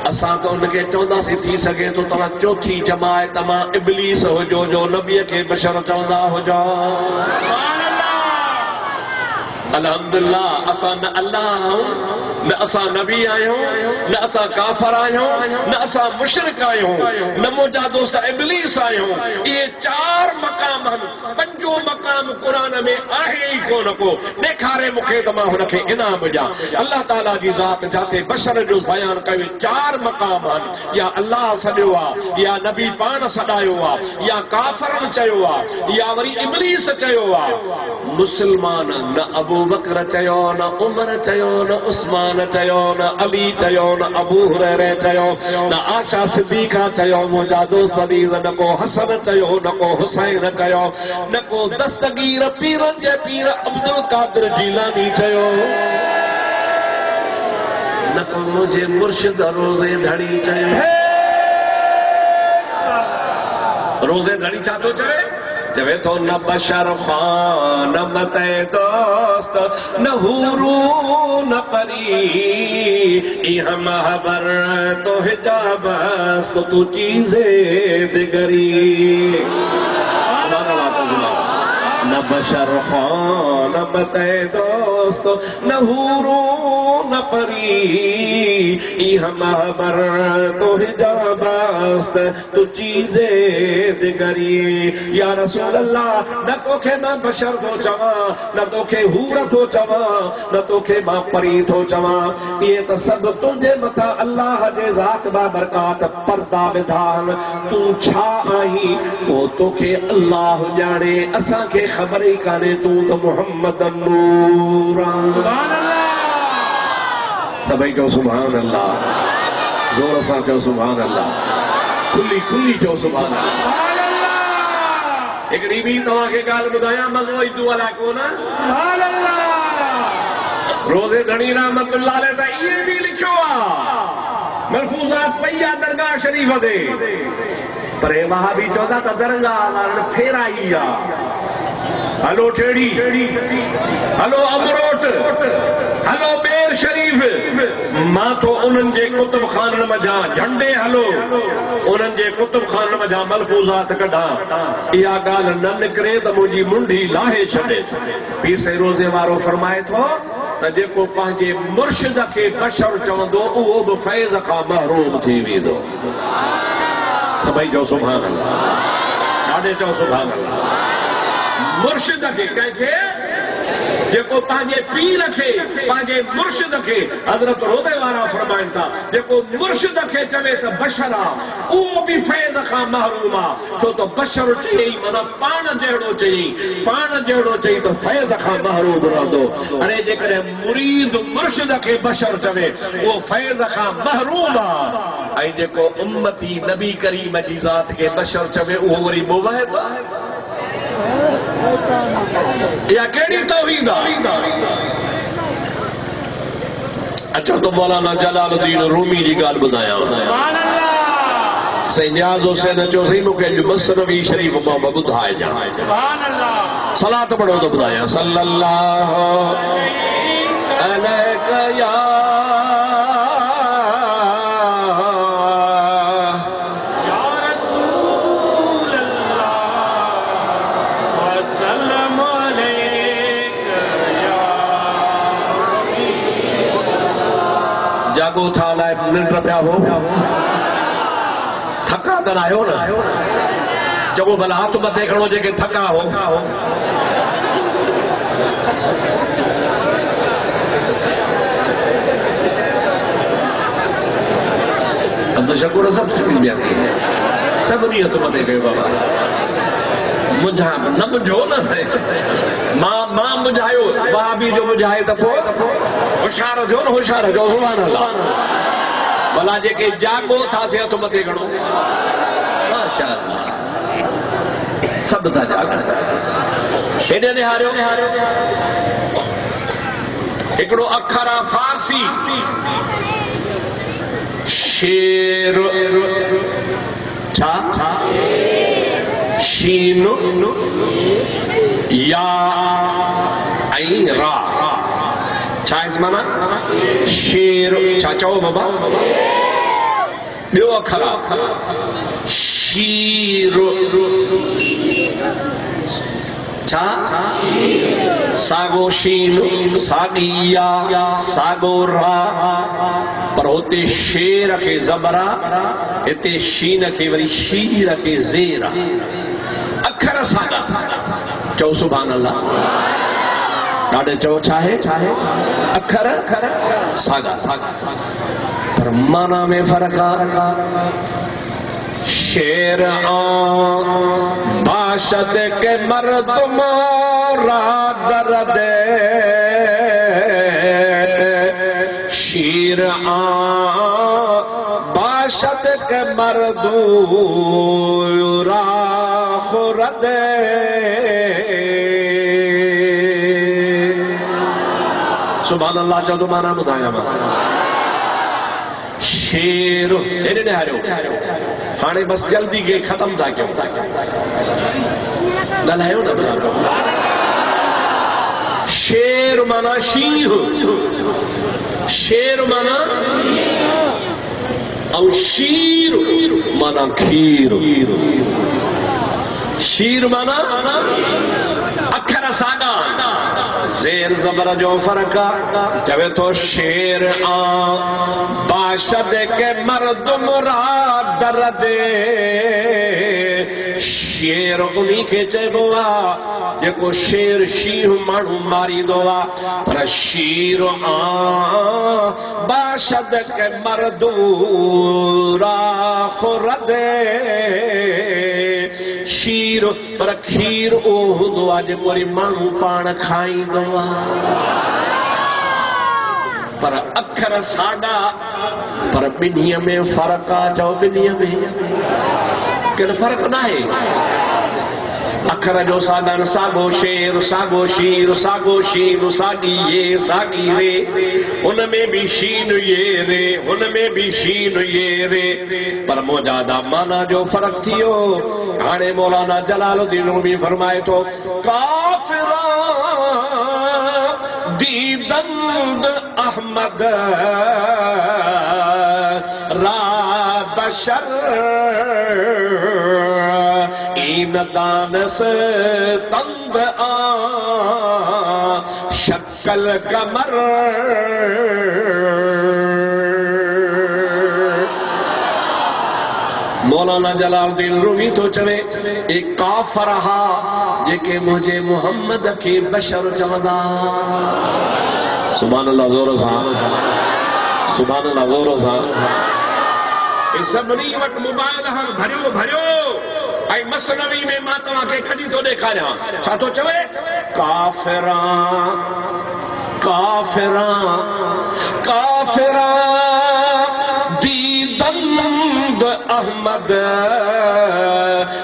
اساں تو ان کے چودہ سی تھی سکے تو تمہاں چوتھی جماعت تمہاں ابلیس ہو جو نبی کے بشر چودہ ہو جا الحمدللہ اساں نہ اللہ ہوں نہ اساں نبی آئے ہوں نہ اساں کافر آئے ہوں نہ اساں مشرک آئے ہوں نہ مجھا دوست ابلیس آئے ہوں یہ چار مقام ہم پنجو مقام قرآن میں آئے ہی کو نکو دیکھارے مقیدمہ ہو رکھے انعام جا اللہ تعالیٰ کی ذات جاتے بشر جو بیان کہے چار مقام ہم یا اللہ سڑیوا یا نبی پان سڑائیوا یا کافرن چاہیوا یا وری ابلیس چاہیوا مسلمان نہ ابو بکر چاہیو نہ عمر چاہیو نہ عثمان چاہیو نہ علی چاہیو نہ ابو ہریرہ چاہیو نہ عائشہ صدیقہ چاہیو مجھا دوست عزیز نہ کو حسن چاہیو نہ کو حسین چاہیو نہ کو دستگیر پیرن جے پیر عبدالقادر جیلانی چاہیو نہ کو مجھے مرشد روزے دھڑی چاہیو روزے دھڑی چاہتو چاہے جب تو نہ بشر خان نہ متے دوست نہ حورو نہ پری ای ہم حبر تو حجاب است تو چیزیں بگری نہ بشر خان نہ متے دوست نہ حورو نہ پری ای ہم حبر تو حجاب است تو چیزیں بگری یا رسول اللہ نہ تو کہ نہ بشر تو چوا نہ تو کہ حور تو چوا نہ تو کہ ماں پری تو چوا یہ تو سب تجھے متا اللہ جے ذات با برکات پردہ بدھان تو چھا آئی وہ تو کہ اللہ جانے اساں کے خبر ہی کانے تو محمد نور سبھی جو سبحان اللہ زور اساں جو سبحان اللہ کھلی کھلی جو سبحان اللہ ایک ریبی تواں کے گال بدایا مزو ایدو والا کونا سبحان اللہ روزے دھنی رحمت اللہ علیہ تا یہ بھی لکھو ملفوظات پہیا درگاہ شریف دے پرے وہاں بھی چودہ تا درگاہ لارن پھیر آئی ہلو ٹیڑی ہلو امروٹ ہلو بیر شریف ماں تو انہن جے کتب خانن مجھا جھنڈے ہلو انہن جے کتب خانن مجھا ملفوظات کڑھا یا گال نہ نکرے تو مجھے منڈی لاہے چھڑے پیسے روزے وارو فرمائے تو جے کو پانچے مرشد کے بشر چوندو او بھی فیض کا محروم تھی ویدو سبھی جو سبحان اللہ ڈاڑے جو سبحان اللہ مرشد کے کہے جے کو پانچے پی رکھے پانچے مرشد کے حضرت روزے وارا فرمائن تھا جے کو مرشد کے چوے تو بشرا او بھی فیض کا محروما تو بشر چاہیے منا پان جہڑو چاہیے تو فیض کا محروم رہو ارے جے کرے مرید مرشد کے بشر چوے وہ فیض کا محروما اے جے کو امتی نبی کریم جی ذات کے بشر چوے وہ وری موحد یا کیڑی توحید اچھا تو مولانا جلال الدین رومی جی گال بدایا سے نیاز حسین چوسی مکہ جو مصنوی شریف ماما بدھائے جان صلاة پڑھو تو بدایا صلی اللہ علیہ یا جاگو تھا لائف ننڈ پیا ہو تھکا دن آئے ہو نا جب وہ بلا تو مت دیکھنو جے کہ تھکا ہو اب تو شکر سب سکل بھی آتی ہے سب نہیں تو مت دیکھے بابا مجھا نہ مجھو نہ سے ماں مجھائیو وہاں بھی جو مجھائے تپو ہوشار جو نا ہوشار جو سبحان اللہ بلا جے کہ جاگو تھا سے تو متے گھڑو ماشاءاللہ سب تھا جاگا ایڈے نہاریو ایکڑو اکھرا فارسی شیر چھا شین یا این را چھا اس مانا شیر چھا چاہو بابا بیو اکھرا شیر چھا ساگو شین ساگیا ساگو را پر ہوتے شیر کے زبرہ ہوتے شین کے وری شیر کے زیرہ اکھر ساگا چو سبحان اللہ ڈاڑے چو چاہے اکھر ساگا پر مانا میں فرقا شیر آن باشد کے مردم را درد شیر آن باشد کے مردم را خورد سبحان اللہ چاہو تو مانا بتایا مانا شیر اینے نے ہارو ہانے بس جلدی کے ختم تھا کیوں دلائیو نا بلا شیر مانا شیر شیر مانا او شیر مانا کھیر شیر مانا اکھر ساگا زیر زبر جو فرقا جوے تو شیر آن باشد کے مردم را دردے شیر انہی کے چیبوا جکو شیر شیح مانو ماری دوا پر شیر آن باشد کے مردم را خوردے شیر پر کھیر اوہ دعا جے کوری مانو پان کھائی دعا پر اکھر ساڑا پر بنیا میں فرقا جاؤ بنیا میں کہ فرق نہ ہے اکھر جو ساگن ساگو شیر ساگو شیر ساگو شیر ساگی یہ ساگی رے ان میں بھی شین یہ رے ان میں بھی شین یہ رے پر موجادہ مانا جو فرق تھیو آنے مولانا جلال الدین رومی فرمائے تو کافران دیدند احمد را بشر این دانس تند آن شکل کمر مولانا جلال الدین رومی تو چلے ایک کافر رہا جے کہ مجھے محمد کی بشر چمدا سبحان اللہ زور سان سبحان اللہ زور سان اس سبنی وقت موبائل ہر بھریو بھریو آئی مسنوی میں ماتما کے کھڑی تو دیکھا رہا چھا تو چوے کافران کافران کافران دیدند احمد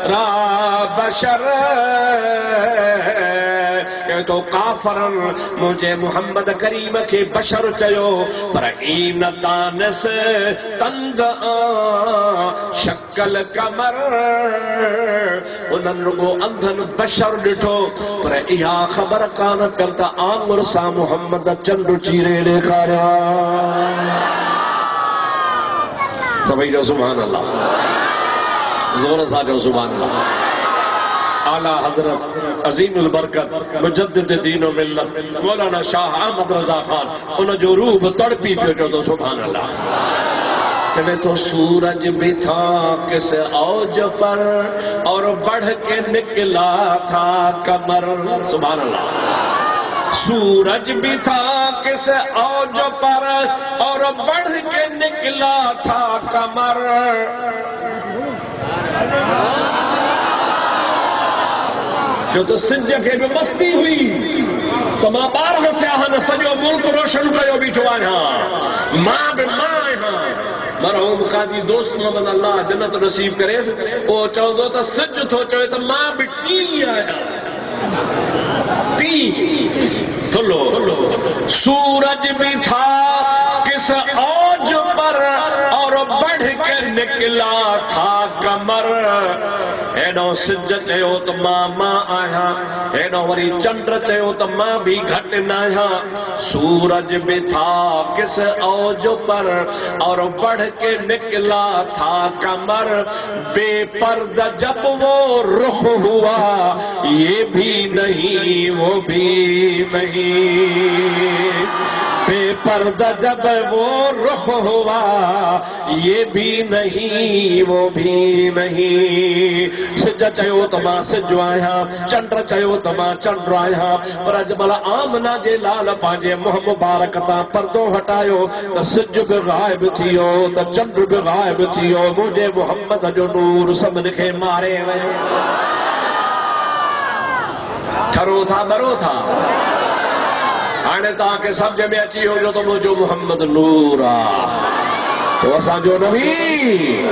را بشر کہ تو کافرن مجھے محمد کریم کے بشر چیو پر این دانس تند شکل کمر انہن رگو اندھن بشر ڈٹھو پر ایہا خبر کان کرتا آنگر سا محمد چند چیرے دیکھا رہا سبھی جو سبحان اللہ زور سا جو سبحان اللہ اعلیٰ حضرت عظیم البرکت مجدد دین و ملت مولانا شاہ احمد رضا خان انہوں جو روح تڑپی پہ جو تو سبحان اللہ چلے تو سورج بھی تھا کس اوج پر اور بڑھ کے نکلا تھا کمر سبحان اللہ سورج بھی تھا کس اوج پر اور بڑھ کے نکلا تھا کمر جو تو سنجھ کے جو مستی ہوئی تو ماں بار ہو چاہاں سجو ملک روشن کیو بھی جو آیا ماں بے ماں آیا مرحوم قاضی دوست محمد اللہ جنت نصیب کرے وہ چاہو دو تا سجھ تو چاہے تو ماں بے ٹی آیا ٹی تھلو سورج بھی تھا کس اوج پر اور بڑھ کے نکلا تھا کمر ایڈو سجھ چاہو تو ماں آیا ایڈو وری چندر چاہو تو ماں بھی گھٹ نہ آیا سورج بھی تھا کس اوج پر اور بڑھ کے نکلا تھا کمر بے پردہ جب وہ رخ ہوا یہ بھی نہیں وہ بھی نہیں بے پردہ جب وہ رخ ہوا یہ بھی نہیں وہ بھی نہیں سجھ چاہو تو ماں سجھ آیا چندر چاہو تو ماں چندر آیا پر اجمل آمنہ جے لال پانجے مہ مبارک تا پردو ہٹایو تا سجھ بھی غائب تھیو تا چندر بھی غائب تھیو مجھے محمد جو نور سمن کے مارے وے تھرو تھا برو تھا آنے تاکہ سب جمع اچھی ہو جو تو مجھو محمد نورا تو اسا جو نبی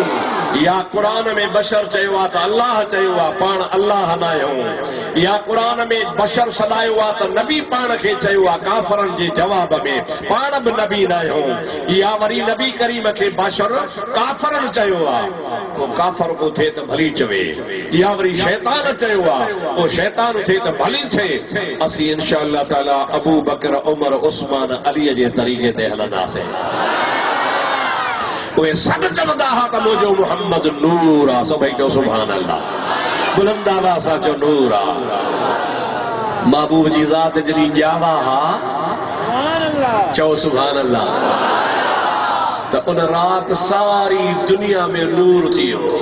یا قرآن میں بشر چیوا تا اللہ چیوا پان اللہ نہ ہوں یا قرآن میں بشر سدائیوا تا نبی پان کے چیوا کافرن جے جواب میں پان اب نبی نہ ہوں یا وری نبی کریم کے بشر کافرن چیوا وہ کافر کو تھے تو بھلی چوے یا وری شیطان چیوا وہ شیطان تھے تو بھلی چھے اسی انشاءاللہ تعالی ابو بکر عمر عثمان علی جے طریقے تے ہلندا سے وہ سب چلدا ہا تا جو محمد نورا سبھی جو سبحان اللہ بلند آواز جو نورا محبوب جی ذات جڑی جاوا ہا سبحان اللہ چو سبحان اللہ تو ان رات ساری دنیا میں نور تھی ہو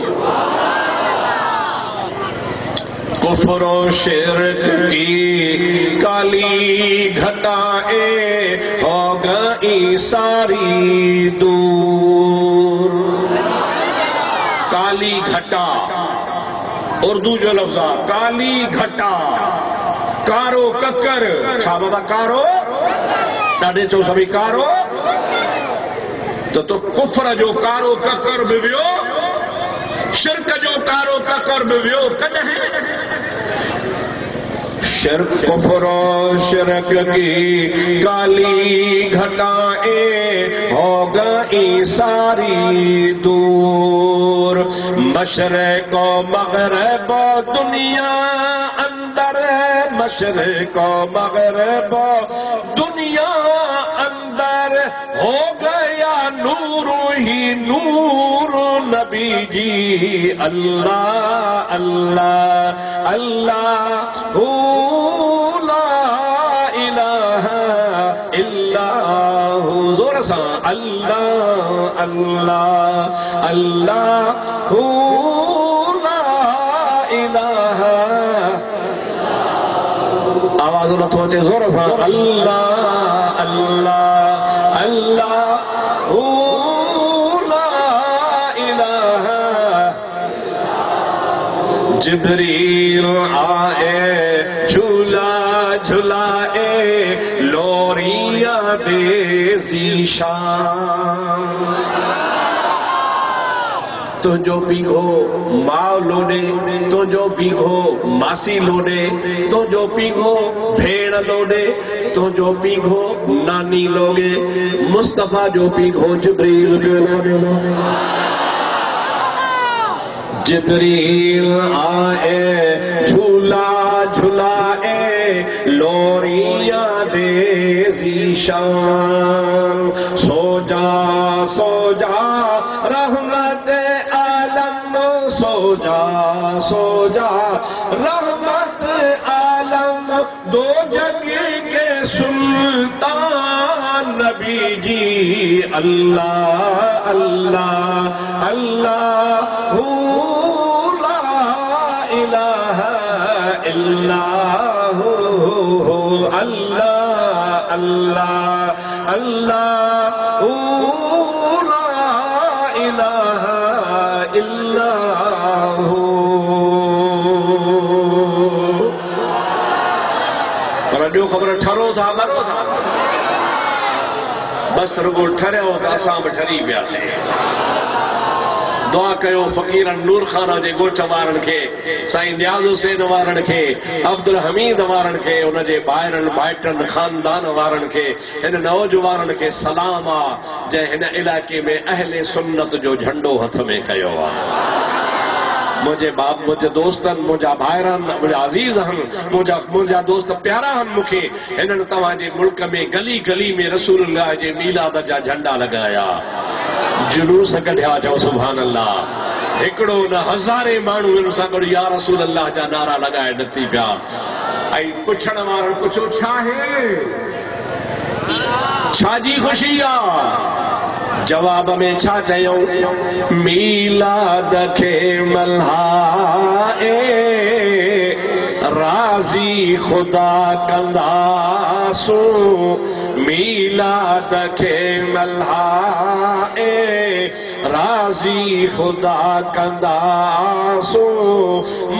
کفر و شرک کی کالی گھٹائیں ہو گئی ساری دور کالی گھٹا اردو جو لفظ کالی گھٹا کارو ککر چھا بابا کارو ڈاڈے چو سبھی کارو تو کفر جو کارو ککر بھیو شرک جو کارو ککر بھیو کدھیں شرک کفر و شرک کی کالی گھٹائیں ہو گئی ساری دور مشرق و مغرب دنیا اندر مشرق و مغرب دنیا اندر ہو گیا نور ہی نور نبی جی اللہ اللہ اللہ لا الہ الا ہو زور سا اللہ اللہ اللہ لا الہ آواز نہ تھوچے زور سا اللہ اللہ اللہ جبریل آئے جھولا جھلائے لوریاں بے ذیشان تو جو پیگھو ماں لوڑے تو جو پیگھو ماسی لوڑے تو جو پیگھو بھیڑ لوڑے تو جو پیگھو نانی لوگے مصطفیٰ جو پیگھو جبریل لوڑے جبریل آئے جھولا جھلائے لوریاں بے ذیشان سو جا رحمت عالم سو جا رحمت عالم دو جگ کے سلطان نبی جی اللہ اللہ اللہ الہ الا ہو اللہ اللہ اللہ لا الہ الا ہو پر جو خبر ٹھرو تھا مرو تھا بس رگو ٹھرے ہو تو اساں بھی ٹھری پیا سے دعا کہو فقیرن نور خانہ جے گوٹھ وارن کے سائیں نیاز حسین وارن کے عبدالحمید وارن کے انہ جے بائرن بائٹن خاندان وارن کے ان نوجوانن کے سلاما جے ان علاقے میں اہل سنت جو جھنڈو ہتھ میں کہو مجھے باپ مجھے دوستن مجھے بھائران مجھے عزیز ہن مجھے دوست پیارا ہن مکھے انہن تمہاں جے ملک میں گلی گلی میں رسول اللہ جے میلاد جا جھنڈا لگایا جلوس کڈھیا جاؤ سبحان اللہ ایکڑو نہ ہزارے مانو ان سا گڑ یا رسول اللہ جا نعرہ لگائے نتی پیا ائی پچھڑ مارن پچھو چھا ہے چھا جی خوشی آ جواب میں چھا چاہیوں میلاد کے ملہائے راضی خدا کندہ سو میلاد کے ملہائے راضی خدا کندا سو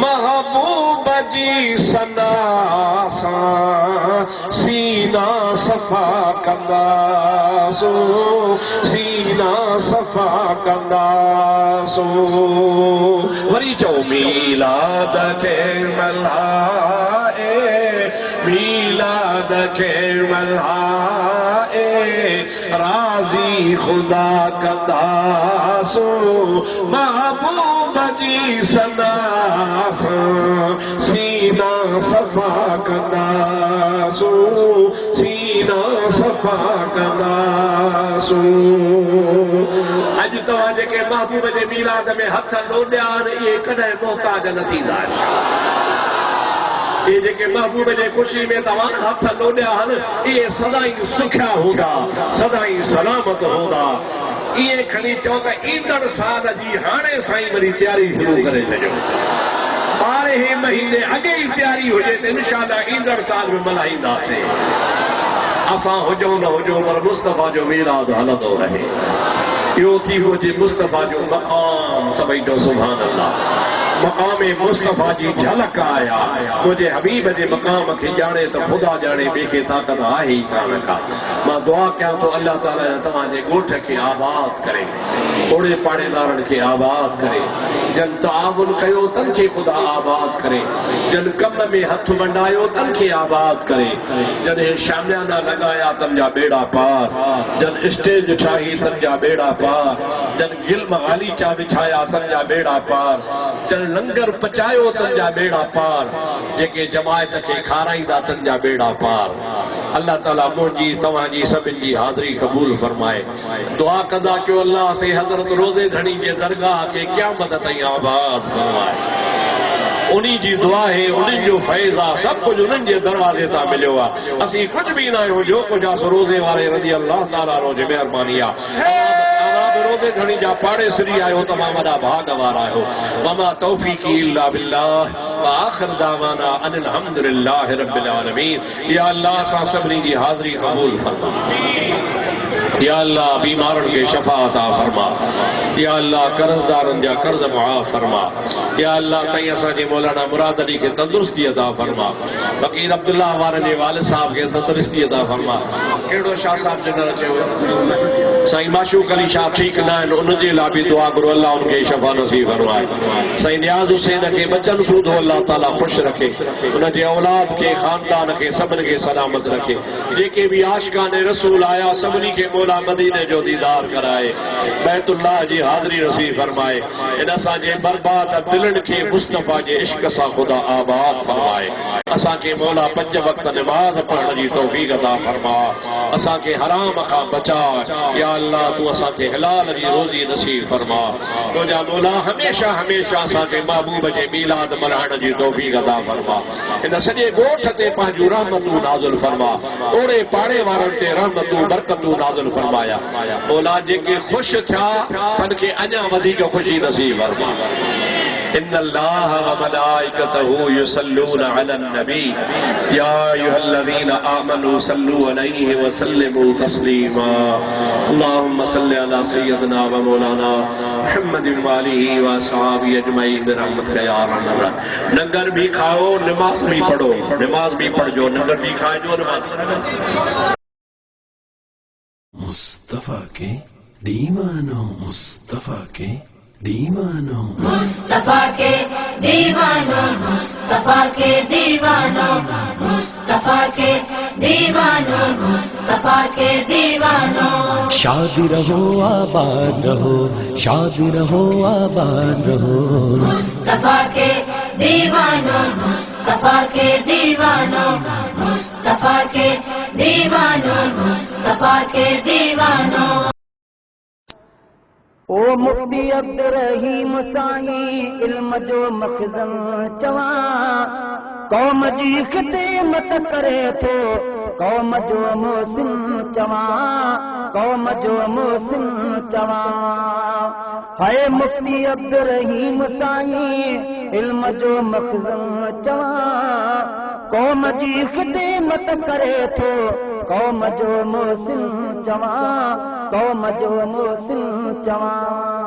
محبوب جی سنا سان سینہ صفا کندا سو سینہ صفا کندا سو وری جو میلاد کے ملائے میلاد کے ملائے راضی خدا کندا سو محبوب جی سنا سینہ صفا کندا سو سینہ صفا کندا سو اج تواں جے محبوب جے میلاد میں ہتھ لوڈیان یہ کڈیں محتاج نہ تھیندا یہ جے محبوب جے خوشی میں تواں ہتھ لوڈیا ہن یہ سدائیں سکھیا ہوندا سدائیں سلامت ہوندا یہ کھڑی چوں تے ایندڑ سال جی ہانے سائیں وری تیاری شروع کرے چھجو 12 مہینے اگے ہی تیاری ہو جائے تے انشاءاللہ ایندڑ سال میں ملائیندا سے اساں ہوجو نہ ہوجو پر مصطفیٰ جو میلاد ہلندو رہے یوں تھی ہو جی مصطفیٰ جو مقام سبھی جو سبحان اللہ مقام مصطفیٰ جی جھلک آیا مجھے حبیب جے مقام کے جانے تو خدا جانے بے کے طاقت آہی کان کا میں دعا کیا تو اللہ تعالیٰ نے تمہاں جے گوٹھ کے آباد کرے اوڑے پاڑے دارن کے آباد کرے جن تعاون کیو تن کے خدا آباد کرے جن کم میں ہتھ منڈایو تن کے آباد کرے جن شامیانہ لگایا تن جا بیڑا پار جن اسٹیج چھائی تن جا بیڑا پار جن گل مغالی چا بچھایا تن جا بیڑا پار جن لنگر پچایو تن جا بیڑا پار جے جماعت کے کھارائی دا تن جا بیڑا پار اللہ تعالیٰ منجی تمہاں جی سبن جی حاضری قبول فرمائے دعا قضا کیوں اللہ سے حضرت روزے دھڑی جے درگاہ کے قیامت تائیں آباد فرمائے انہی جی دعا ہے انہی جو فیضہ سب کچھ انہی جے دروازے تا ملیو اسی کچھ بھی نہ ہو جو کچھ آس روزے والے رضی اللہ تعالیٰ روجے مہربانیہ روزے گھڑی جا پاڑے سری آئے ہو تمام مدہ بھاگوار آئے ہو وما توفیقی اللہ باللہ وآخر دعوانا ان الحمدللہ رب العالمین یا اللہ سا سبنی کی حاضری قبول فرما یا اللہ بیمارن کے شفا عطا فرما یا اللہ قرضدارن جا قرض معاف فرما یا اللہ سید ساجی مولانا مراد علی کے تندرستی عطا فرما فقیر عبداللہ ہمارے نے والد صاحب کے تندرستی عطا فرما کیڑو شاہ صاحب جنر اچھے ہوئے سائیں معشوق علی شاہ ٹھیک نہ ان جے لا بھی دعا کرو اللہ ان کے شفا نصیب فرمائے سائیں نیاز حسین کے بچن سود ہو اللہ تعالیٰ خوش رکھے ان جے اولاد کے خاندان کے سبن کے سلامت رکھے جے کے بھی عاشقان رسول آیا سبنی کے مولا مدینے جو دیدار کرائے بیت اللہ جی حاضری نصیب فرمائے ان اساں جے برباد دلن کے مصطفیٰ جے عشق سا خدا آباد فرمائے اساں کے مولا 5 وقت نماز پڑھنے جی توفیق عطا فرما اساں کے حرام کا بچا یا اللہ تو اساں کے حلال جی روزی نصیب فرما تو جا مولا ہمیشہ ہمیشہ اساں کے محبوب جے میلاد ملہن جی توفیق عطا فرما ان سجے گوٹھ تے پنجو رحمتو نازل فرما اوڑے پاڑے وارن تے رحمتو برکتو نازل فرمایا مولا جے کے خوش تھا پن کے انیا ودی جو خوشی نصیب فرما ان اللہ وملائکتہ یصلون علی النبی یا ایھا الذین آمنوا صلوا علیہ وسلموا تسلیما اللہم صلی علی سیدنا و مولانا محمد وآلہ وصحابہ اجمعین برحمتک یا ارحم الراحمین ننگر بھی کھاؤ نماز بھی پڑھو نماز بھی پڑھ جو ننگر بھی کھائے جو نماز پڑھو مصطفیٰ کے دیوانوں مصطفیٰ کے دیوانوں مصطفیٰ کے دیوانوں مصطفیٰ کے دیوانوں مصطفیٰ کے دیوانوں مصطفیٰ کے دیوانوں شاد رہو آباد رہو شاد رہو آباد رہو مصطفیٰ کے دیوانوں مصطفیٰ کے دیوانوں مصطفیٰ کے دیوانوں مصطفیٰ کے دیوانوں او مفتی عبدالرحیم سائیں علم جو مخزن چواں قوم جی خدمت کرے تھو قوم جو محسن چواں قوم جو محسن چواں ہے مفتی عبدالرحیم سائیں علم جو مخزن چواں قوم جی خدمت کرے تھو قوم جو محسن چواں قوم جو محسن چواں